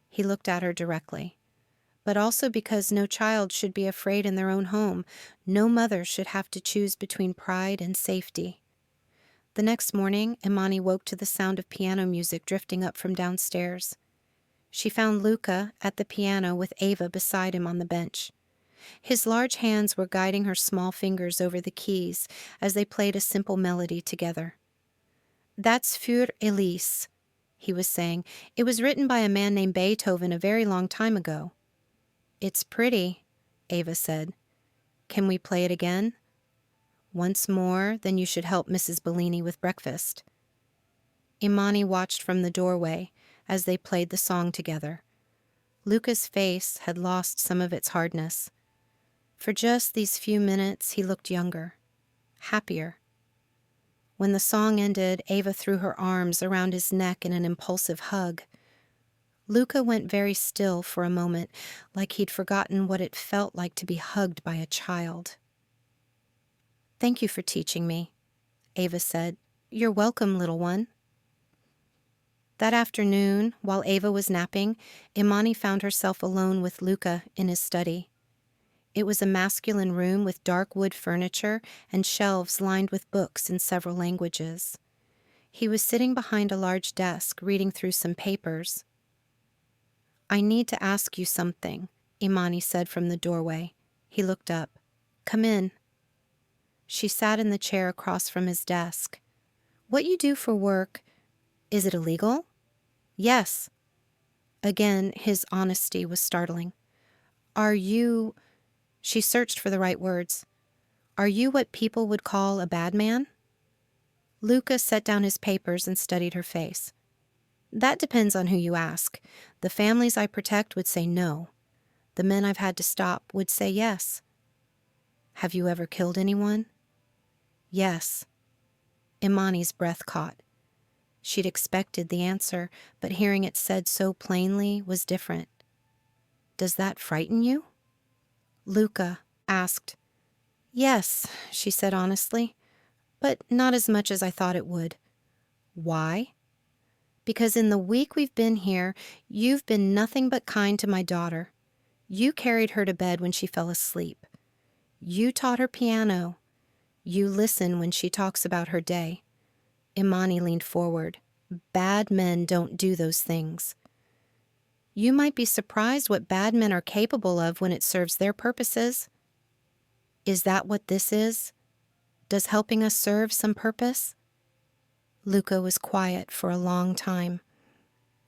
He looked at her directly. "But also because no child should be afraid in their own home. No mother should have to choose between pride and safety." The next morning, Imani woke to the sound of piano music drifting up from downstairs. She found Luca at the piano with Ava beside him on the bench. His large hands were guiding her small fingers over the keys as they played a simple melody together. "That's Für Elise," he was saying. "It was written by a man named Beethoven a very long time ago." "It's pretty," Ava said. "Can we play it again?" "Once more, then you should help Mrs. Bellini with breakfast." Imani watched from the doorway as they played the song together. Luca's face had lost some of its hardness. For just these few minutes, he looked younger, happier. When the song ended, Ava threw her arms around his neck in an impulsive hug. Luca went very still for a moment, like he'd forgotten what it felt like to be hugged by a child. "Thank you for teaching me," Ava said. "You're welcome, little one." That afternoon, while Ava was napping, Imani found herself alone with Luca in his study. It was a masculine room with dark wood furniture and shelves lined with books in several languages. He was sitting behind a large desk, reading through some papers. "I need to ask you something," Imani said from the doorway. He looked up. "Come in." She sat in the chair across from his desk. "What you do for work, is it illegal?" "Yes." Again, his honesty was startling. "Are you—" She searched for the right words. "Are you what people would call a bad man?" Luca set down his papers and studied her face. "That depends on who you ask. The families I protect would say no. The men I've had to stop would say yes." "Have you ever killed anyone?" "Yes." Imani's breath caught. She'd expected the answer, but hearing it said so plainly was different. "Does that frighten you?" Luca asked. "Yes," she said honestly, "but not as much as I thought it would." "Why?" "Because in the week we've been here, you've been nothing but kind to my daughter. You carried her to bed when she fell asleep. You taught her piano. You listen when she talks about her day." Imani leaned forward. "Bad men don't do those things." "You might be surprised what bad men are capable of when it serves their purposes." "Is that what this is? Does helping us serve some purpose?" Luca was quiet for a long time.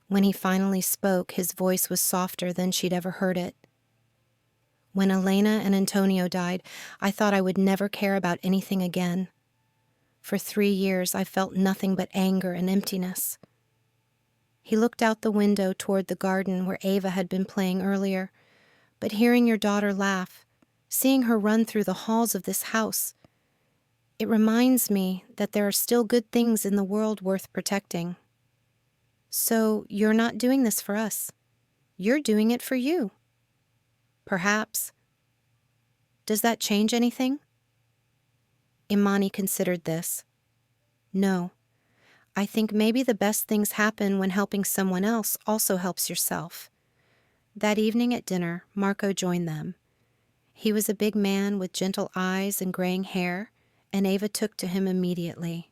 When he finally spoke, his voice was softer than she'd ever heard it. "When Elena and Antonio died, I thought I would never care about anything again. For 3 years, I felt nothing but anger and emptiness." He looked out the window toward the garden where Ava had been playing earlier. "But hearing your daughter laugh, seeing her run through the halls of this house, it reminds me that there are still good things in the world worth protecting." "So you're not doing this for us. You're doing it for you." "Perhaps." "Does that change anything?" Imani considered this. "No. I think maybe the best things happen when helping someone else also helps yourself." That evening at dinner, Marco joined them. He was a big man with gentle eyes and graying hair, and Ava took to him immediately.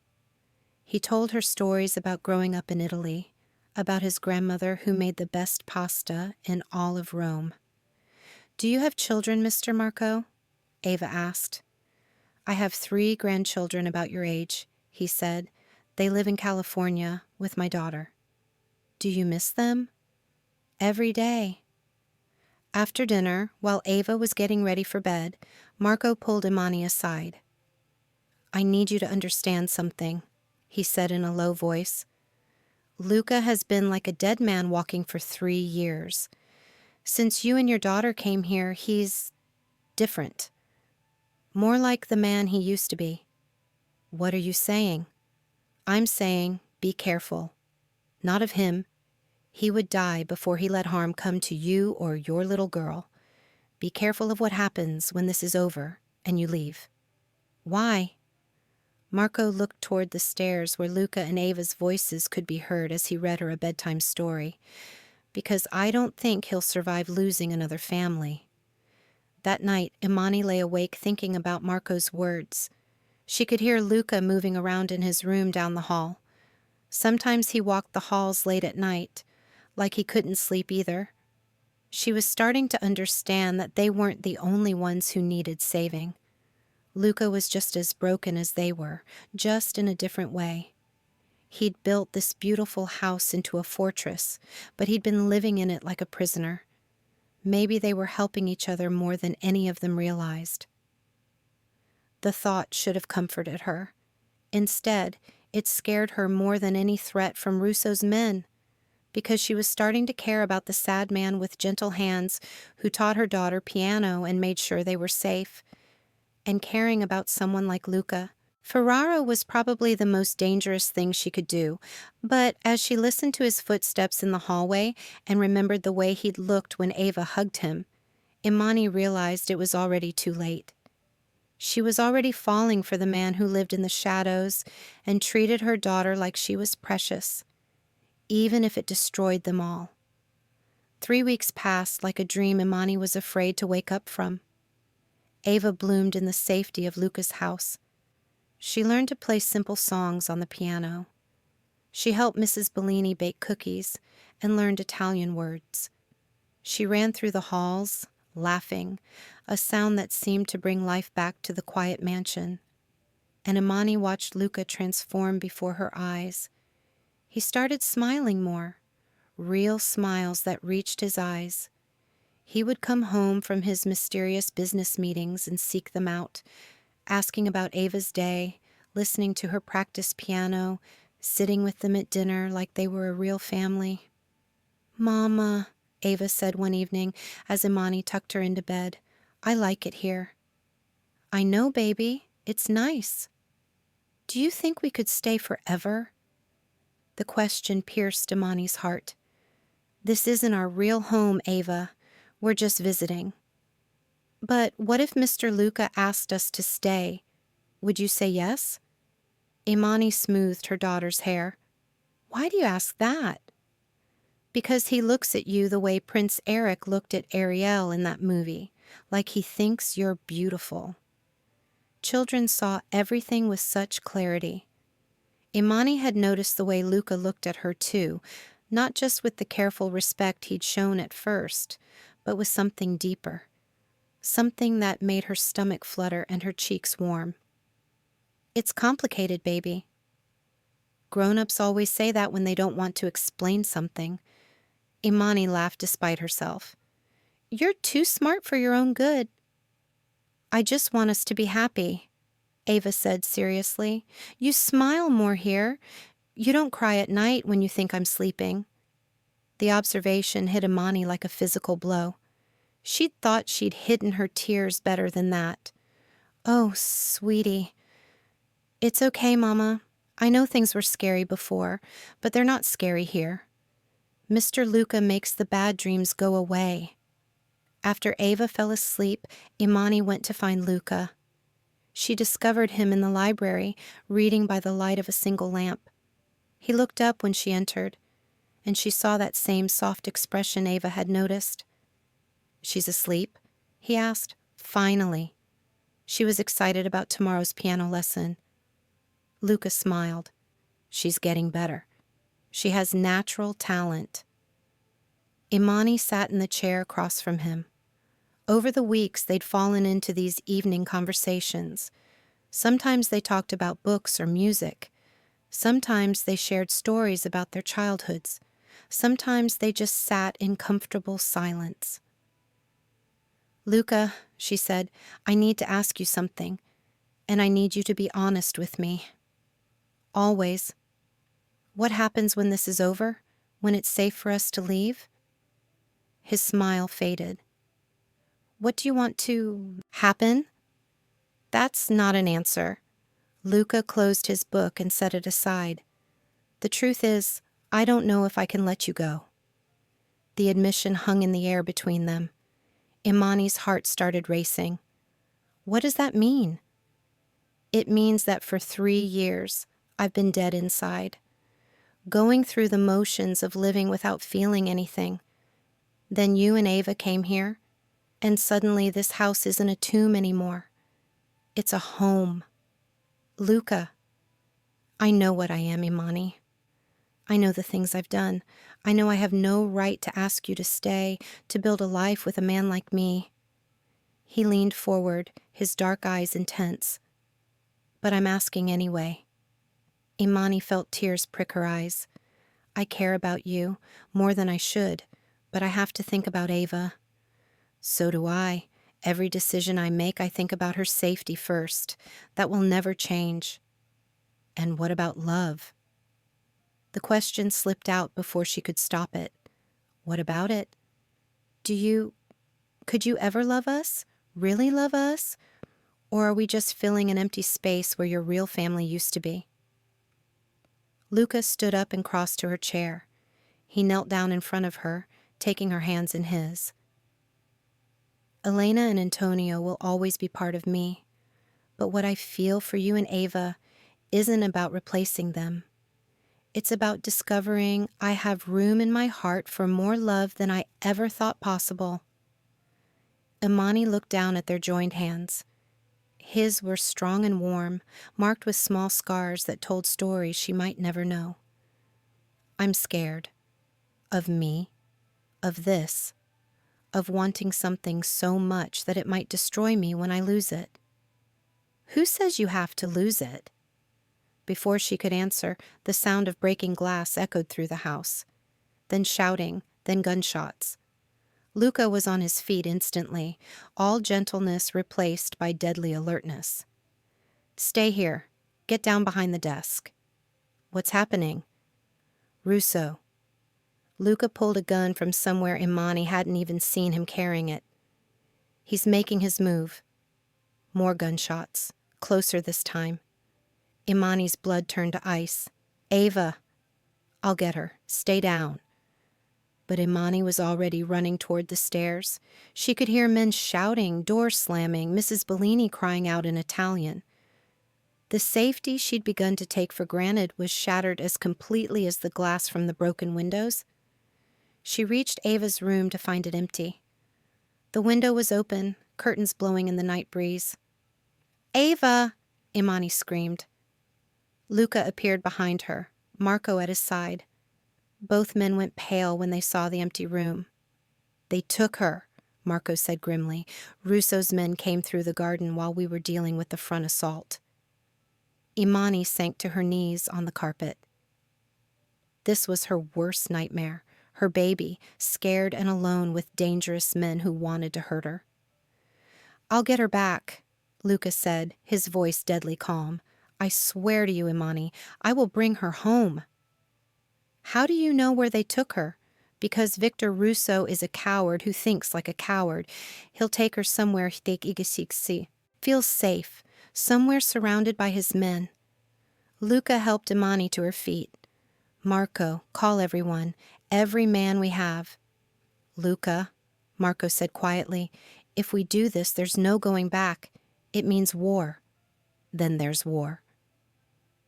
He told her stories about growing up in Italy, about his grandmother who made the best pasta in all of Rome. "Do you have children, Mr. Marco?" Ava asked. "I have 3 grandchildren about your age," he said. "They live in California with my daughter." "Do you miss them?" "Every day." After dinner, while Ava was getting ready for bed, Marco pulled Imani aside. "I need you to understand something," he said in a low voice. "Luca has been like a dead man walking for 3 years. Since you and your daughter came here, he's different. More like the man he used to be. What are you saying? I'm saying, be careful. Not of him. He would die before he let harm come to you or your little girl. Be careful of what happens when this is over and you leave. Why? Marco looked toward the stairs where Luca and Ava's voices could be heard as he read her a bedtime story. Because I don't think he'll survive losing another family. That night, Imani lay awake thinking about Marco's words. She could hear Luca moving around in his room down the hall. Sometimes he walked the halls late at night, like he couldn't sleep either. She was starting to understand that they weren't the only ones who needed saving. Luca was just as broken as they were, just in a different way. He'd built this beautiful house into a fortress, but he'd been living in it like a prisoner. Maybe they were helping each other more than any of them realized. The thought should have comforted her. Instead, it scared her more than any threat from Russo's men, because she was starting to care about the sad man with gentle hands who taught her daughter piano and made sure they were safe, and caring about someone like Luca. Ferraro was probably the most dangerous thing she could do, but as she listened to his footsteps in the hallway and remembered the way he'd looked when Ava hugged him, Imani realized it was already too late. She was already falling for the man who lived in the shadows and treated her daughter like she was precious, even if it destroyed them all. 3 weeks passed like a dream Imani was afraid to wake up from. Ava bloomed in the safety of Luca's house. She learned to play simple songs on the piano. She helped Mrs. Bellini bake cookies and learned Italian words. She ran through the halls, laughing, a sound that seemed to bring life back to the quiet mansion. And Imani watched Luca transform before her eyes. He started smiling more, real smiles that reached his eyes. He would come home from his mysterious business meetings and seek them out, asking about Ava's day, listening to her practice piano, sitting with them at dinner like they were a real family. "Mama," Ava said one evening as Imani tucked her into bed, "I like it here." "I know, baby. It's nice. Do you think we could stay forever?" The question pierced Imani's heart. "This isn't our real home, Ava. We're just visiting." "But what if Mr. Luca asked us to stay? Would you say yes?" Imani smoothed her daughter's hair. "Why do you ask that?" "Because he looks at you the way Prince Eric looked at Ariel in that movie, like he thinks you're beautiful." Children saw everything with such clarity. Imani had noticed the way Luca looked at her too, not just with the careful respect he'd shown at first, but with something deeper. Something that made her stomach flutter and her cheeks warm. "It's complicated, baby." Grown-ups always say that when they don't want to explain something. Imani laughed despite herself. "You're too smart for your own good." "I just want us to be happy," Ava said seriously. "You smile more here. You don't cry at night when you think I'm sleeping." The observation hit Imani like a physical blow. She'd thought she'd hidden her tears better than that. "Oh, sweetie." "It's okay, Mama. I know things were scary before, but they're not scary here. Mr. Luca makes the bad dreams go away." After Ava fell asleep, Imani went to find Luca. She discovered him in the library, reading by the light of a single lamp. He looked up when she entered, and she saw that same soft expression Ava had noticed. "She's asleep?" he asked. Finally. She was excited about tomorrow's piano lesson. Luca smiled. "She's getting better. She has natural talent." Imani sat in the chair across from him. Over the weeks, they'd fallen into these evening conversations. Sometimes they talked about books or music. Sometimes they shared stories about their childhoods. Sometimes they just sat in comfortable silence. "Luca," she said, "I need to ask you something, and I need you to be honest with me. Always. What happens when this is over? When it's safe for us to leave?" His smile faded. "What do you want to happen?" That's not an answer. Luca closed his book and set it aside. The truth is, I don't know if I can let you go. The admission hung in the air between them. Imani's heart started racing. What does that mean? It means that for 3 years, I've been dead inside, going through the motions of living without feeling anything. Then you and Ava came here, and suddenly this house isn't a tomb anymore. It's a home. Luca, I know what I am, Imani. I know the things I've done. I know I have no right to ask you to stay, to build a life with a man like me. He leaned forward, his dark eyes intense. But I'm asking anyway. Imani felt tears prick her eyes. I care about you, more than I should, but I have to think about Ava. So do I. Every decision I make, I think about her safety first. That will never change. And what about love? The question slipped out before she could stop it. What about it? Could you ever love us? Really love us? Or are we just filling an empty space where your real family used to be? Luca stood up and crossed to her chair. He knelt down in front of her, taking her hands in his. Elena and Antonio will always be part of me, but what I feel for you and Ava isn't about replacing them. It's about discovering I have room in my heart for more love than I ever thought possible. Imani looked down at their joined hands. His were strong and warm, marked with small scars that told stories she might never know. I'm scared. Of me. Of this. Of wanting something so much that it might destroy me when I lose it. Who says you have to lose it? Before she could answer, the sound of breaking glass echoed through the house. Then shouting, then gunshots. Luca was on his feet instantly, all gentleness replaced by deadly alertness. Stay here. Get down behind the desk. What's happening? Russo. Luca pulled a gun from somewhere Imani hadn't even seen him carrying it. He's making his move. More gunshots. Closer this time. Imani's blood turned to ice. Ava. I'll get her. Stay down. But Imani was already running toward the stairs. She could hear men shouting, doors slamming, Mrs. Bellini crying out in Italian. The safety she'd begun to take for granted was shattered as completely as the glass from the broken windows. She reached Ava's room to find it empty. The window was open, curtains blowing in the night breeze. Ava! Imani screamed. Luca appeared behind her, Marco at his side. Both men went pale when they saw the empty room. They took her, Marco said grimly. Russo's men came through the garden while we were dealing with the front assault. Imani sank to her knees on the carpet. This was her worst nightmare, her baby, scared and alone with dangerous men who wanted to hurt her. I'll get her back, Luca said, his voice deadly calm. I swear to you, Imani, I will bring her home. How do you know where they took her? Because Victor Russo is a coward who thinks like a coward. He'll take her somewhere feels safe, somewhere surrounded by his men. Luca helped Imani to her feet. Marco, call everyone, every man we have. Luca, Marco said quietly, if we do this, there's no going back. It means war. Then there's war.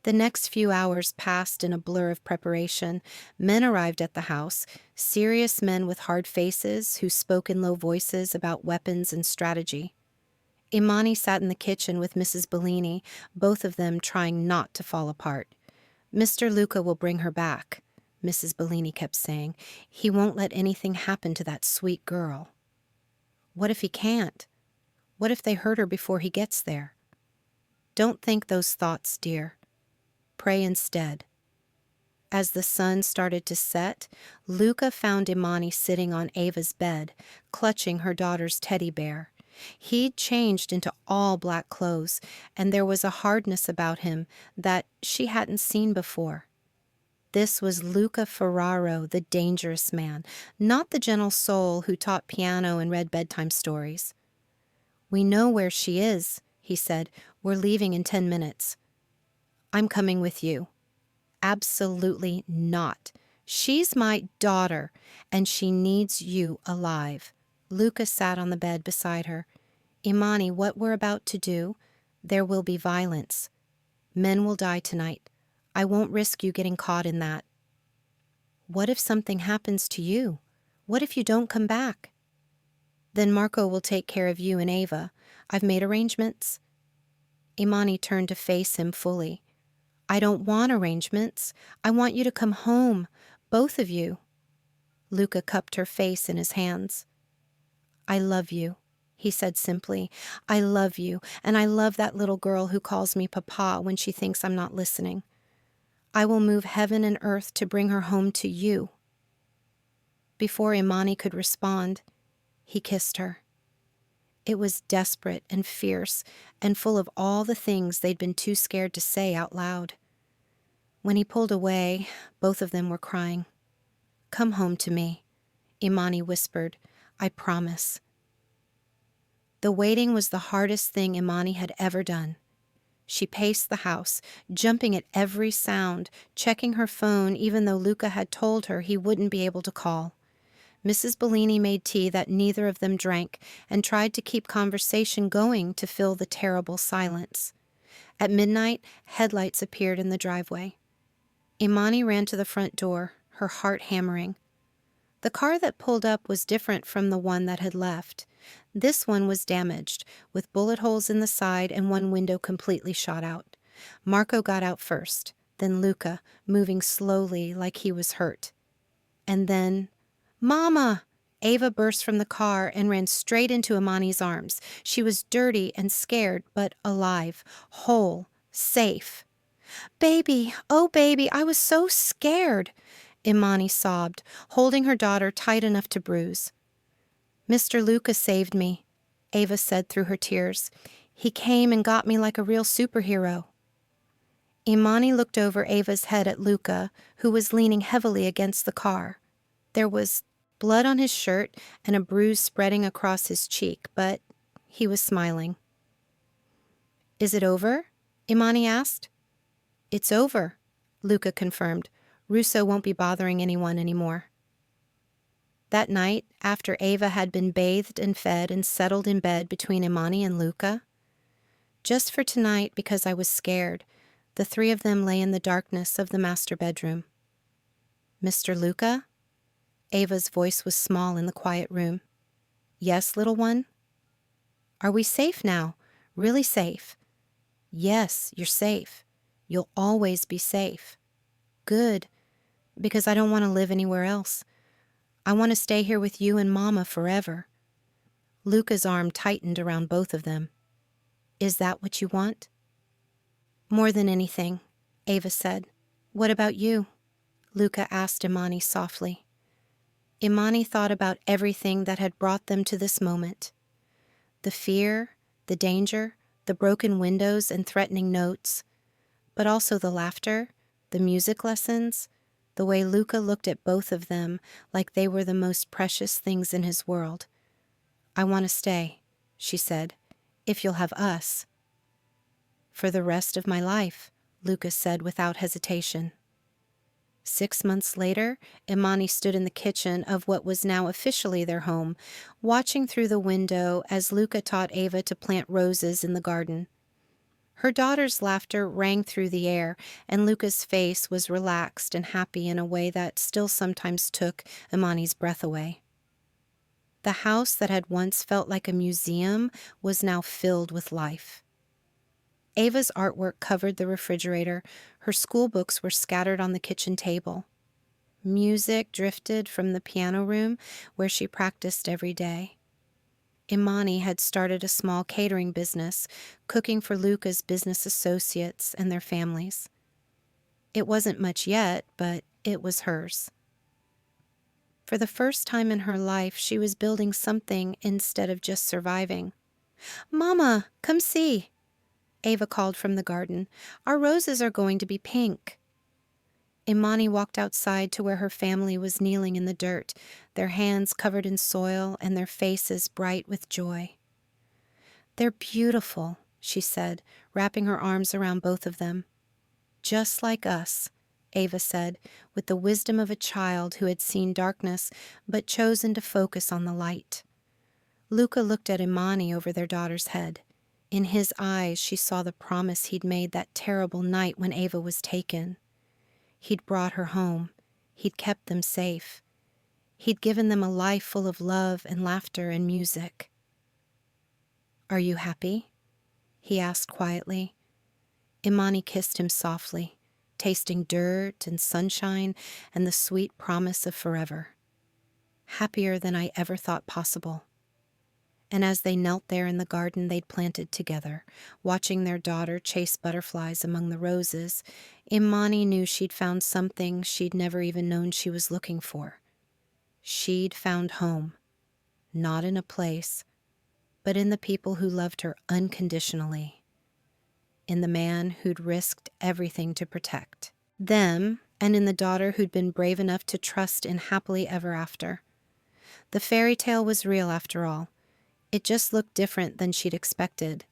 The next few hours passed in a blur of preparation. Men arrived at the house, serious men with hard faces who spoke in low voices about weapons and strategy. Imani sat in the kitchen with Mrs. Bellini, both of them trying not to fall apart. Mr. Luca will bring her back, Mrs. Bellini kept saying. He won't let anything happen to that sweet girl. What if he can't? What if they hurt her before he gets there? Don't think those thoughts, dear. Pray instead. As the sun started to set, Luca found Imani sitting on Ava's bed, clutching her daughter's teddy bear. He'd changed into all black clothes, and there was a hardness about him that she hadn't seen before. This was Luca Ferraro, the dangerous man, not the gentle soul who taught piano and read bedtime stories. We know where she is, he said. "We're leaving in 10 minutes." "I'm coming with you." "Absolutely not. She's my daughter, and she needs you alive." Luca sat on the bed beside her. "Imani, what we're about to do, there will be violence. Men will die tonight. I won't risk you getting caught in that." "What if something happens to you? What if you don't come back?" "Then Marco will take care of you and Ava. I've made arrangements." Imani turned to face him fully. "I don't want arrangements. I want you to come home, both of you." Luca cupped her face in his hands. "I love you," he said simply. "I love you, and I love that little girl who calls me Papa when she thinks I'm not listening. I will move heaven and earth to bring her home to you." Before Imani could respond, he kissed her. It was desperate and fierce and full of all the things they'd been too scared to say out loud. When he pulled away, both of them were crying. "Come home to me," Imani whispered. "I promise." The waiting was the hardest thing Imani had ever done. She paced the house, jumping at every sound, checking her phone even though Luca had told her he wouldn't be able to call. Mrs. Bellini made tea that neither of them drank and tried to keep conversation going to fill the terrible silence. At midnight, headlights appeared in the driveway. Imani ran to the front door, her heart hammering. The car that pulled up was different from the one that had left. This one was damaged, with bullet holes in the side and one window completely shot out. Marco got out first, then Luca, moving slowly like he was hurt. And then, "Mama!" Ava burst from the car and ran straight into Imani's arms. She was dirty and scared, but alive, whole, safe. "Baby, oh baby, I was so scared," Imani sobbed, holding her daughter tight enough to bruise. "Mr. Luca saved me," Ava said through her tears. "He came and got me like a real superhero." Imani looked over Ava's head at Luca, who was leaning heavily against the car. There was blood on his shirt and a bruise spreading across his cheek, but he was smiling. "Is it over?" Imani asked. "It's over," Luca confirmed. "Russo won't be bothering anyone anymore." That night, after Ava had been bathed and fed and settled in bed between Imani and Luca, "Just for tonight, because I was scared," the three of them lay in the darkness of the master bedroom. "Mr. Luca?" Ava's voice was small in the quiet room. "Yes, little one?" "Are we safe now? Really safe?" "Yes, you're safe. You'll always be safe." "Good, because I don't want to live anywhere else. I want to stay here with you and Mama forever." Luca's arm tightened around both of them. "Is that what you want?" "More than anything," Ava said. "What about you?" Luca asked Imani softly. Imani thought about everything that had brought them to this moment. The fear, the danger, the broken windows and threatening notes, but also the laughter, the music lessons, the way Luca looked at both of them like they were the most precious things in his world. "I want to stay," she said, "if you'll have us." "For the rest of my life," Luca said without hesitation. 6 months later, Imani stood in the kitchen of what was now officially their home, watching through the window as Luca taught Ava to plant roses in the garden. Her daughter's laughter rang through the air, and Luca's face was relaxed and happy in a way that still sometimes took Imani's breath away. The house that had once felt like a museum was now filled with life. Ava's artwork covered the refrigerator. Her school books were scattered on the kitchen table. Music drifted from the piano room where she practiced every day. Imani had started a small catering business, cooking for Luca's business associates and their families. It wasn't much yet, but it was hers. For the first time in her life, she was building something instead of just surviving. "Mama, come see," Ava called from the garden. "Our roses are going to be pink." Imani walked outside to where her family was kneeling in the dirt, their hands covered in soil and their faces bright with joy. "They're beautiful," she said, wrapping her arms around both of them. Just like us, Ava said, with the wisdom of a child who had seen darkness but chosen to focus on the light. Luca looked at Imani over their daughter's head. In his eyes, she saw the promise he'd made that terrible night when Ava was taken. He'd brought her home. He'd kept them safe. He'd given them a life full of love and laughter and music. "Are you happy?" he asked quietly. Imani kissed him softly, tasting dirt and sunshine and the sweet promise of forever. "Happier than I ever thought possible." And as they knelt there in the garden they'd planted together, watching their daughter chase butterflies among the roses, Imani knew she'd found something she'd never even known she was looking for. She'd found home, not in a place, but in the people who loved her unconditionally, in the man who'd risked everything to protect them, and in the daughter who'd been brave enough to trust in happily ever after. The fairy tale was real after all. It just looked different than she'd expected.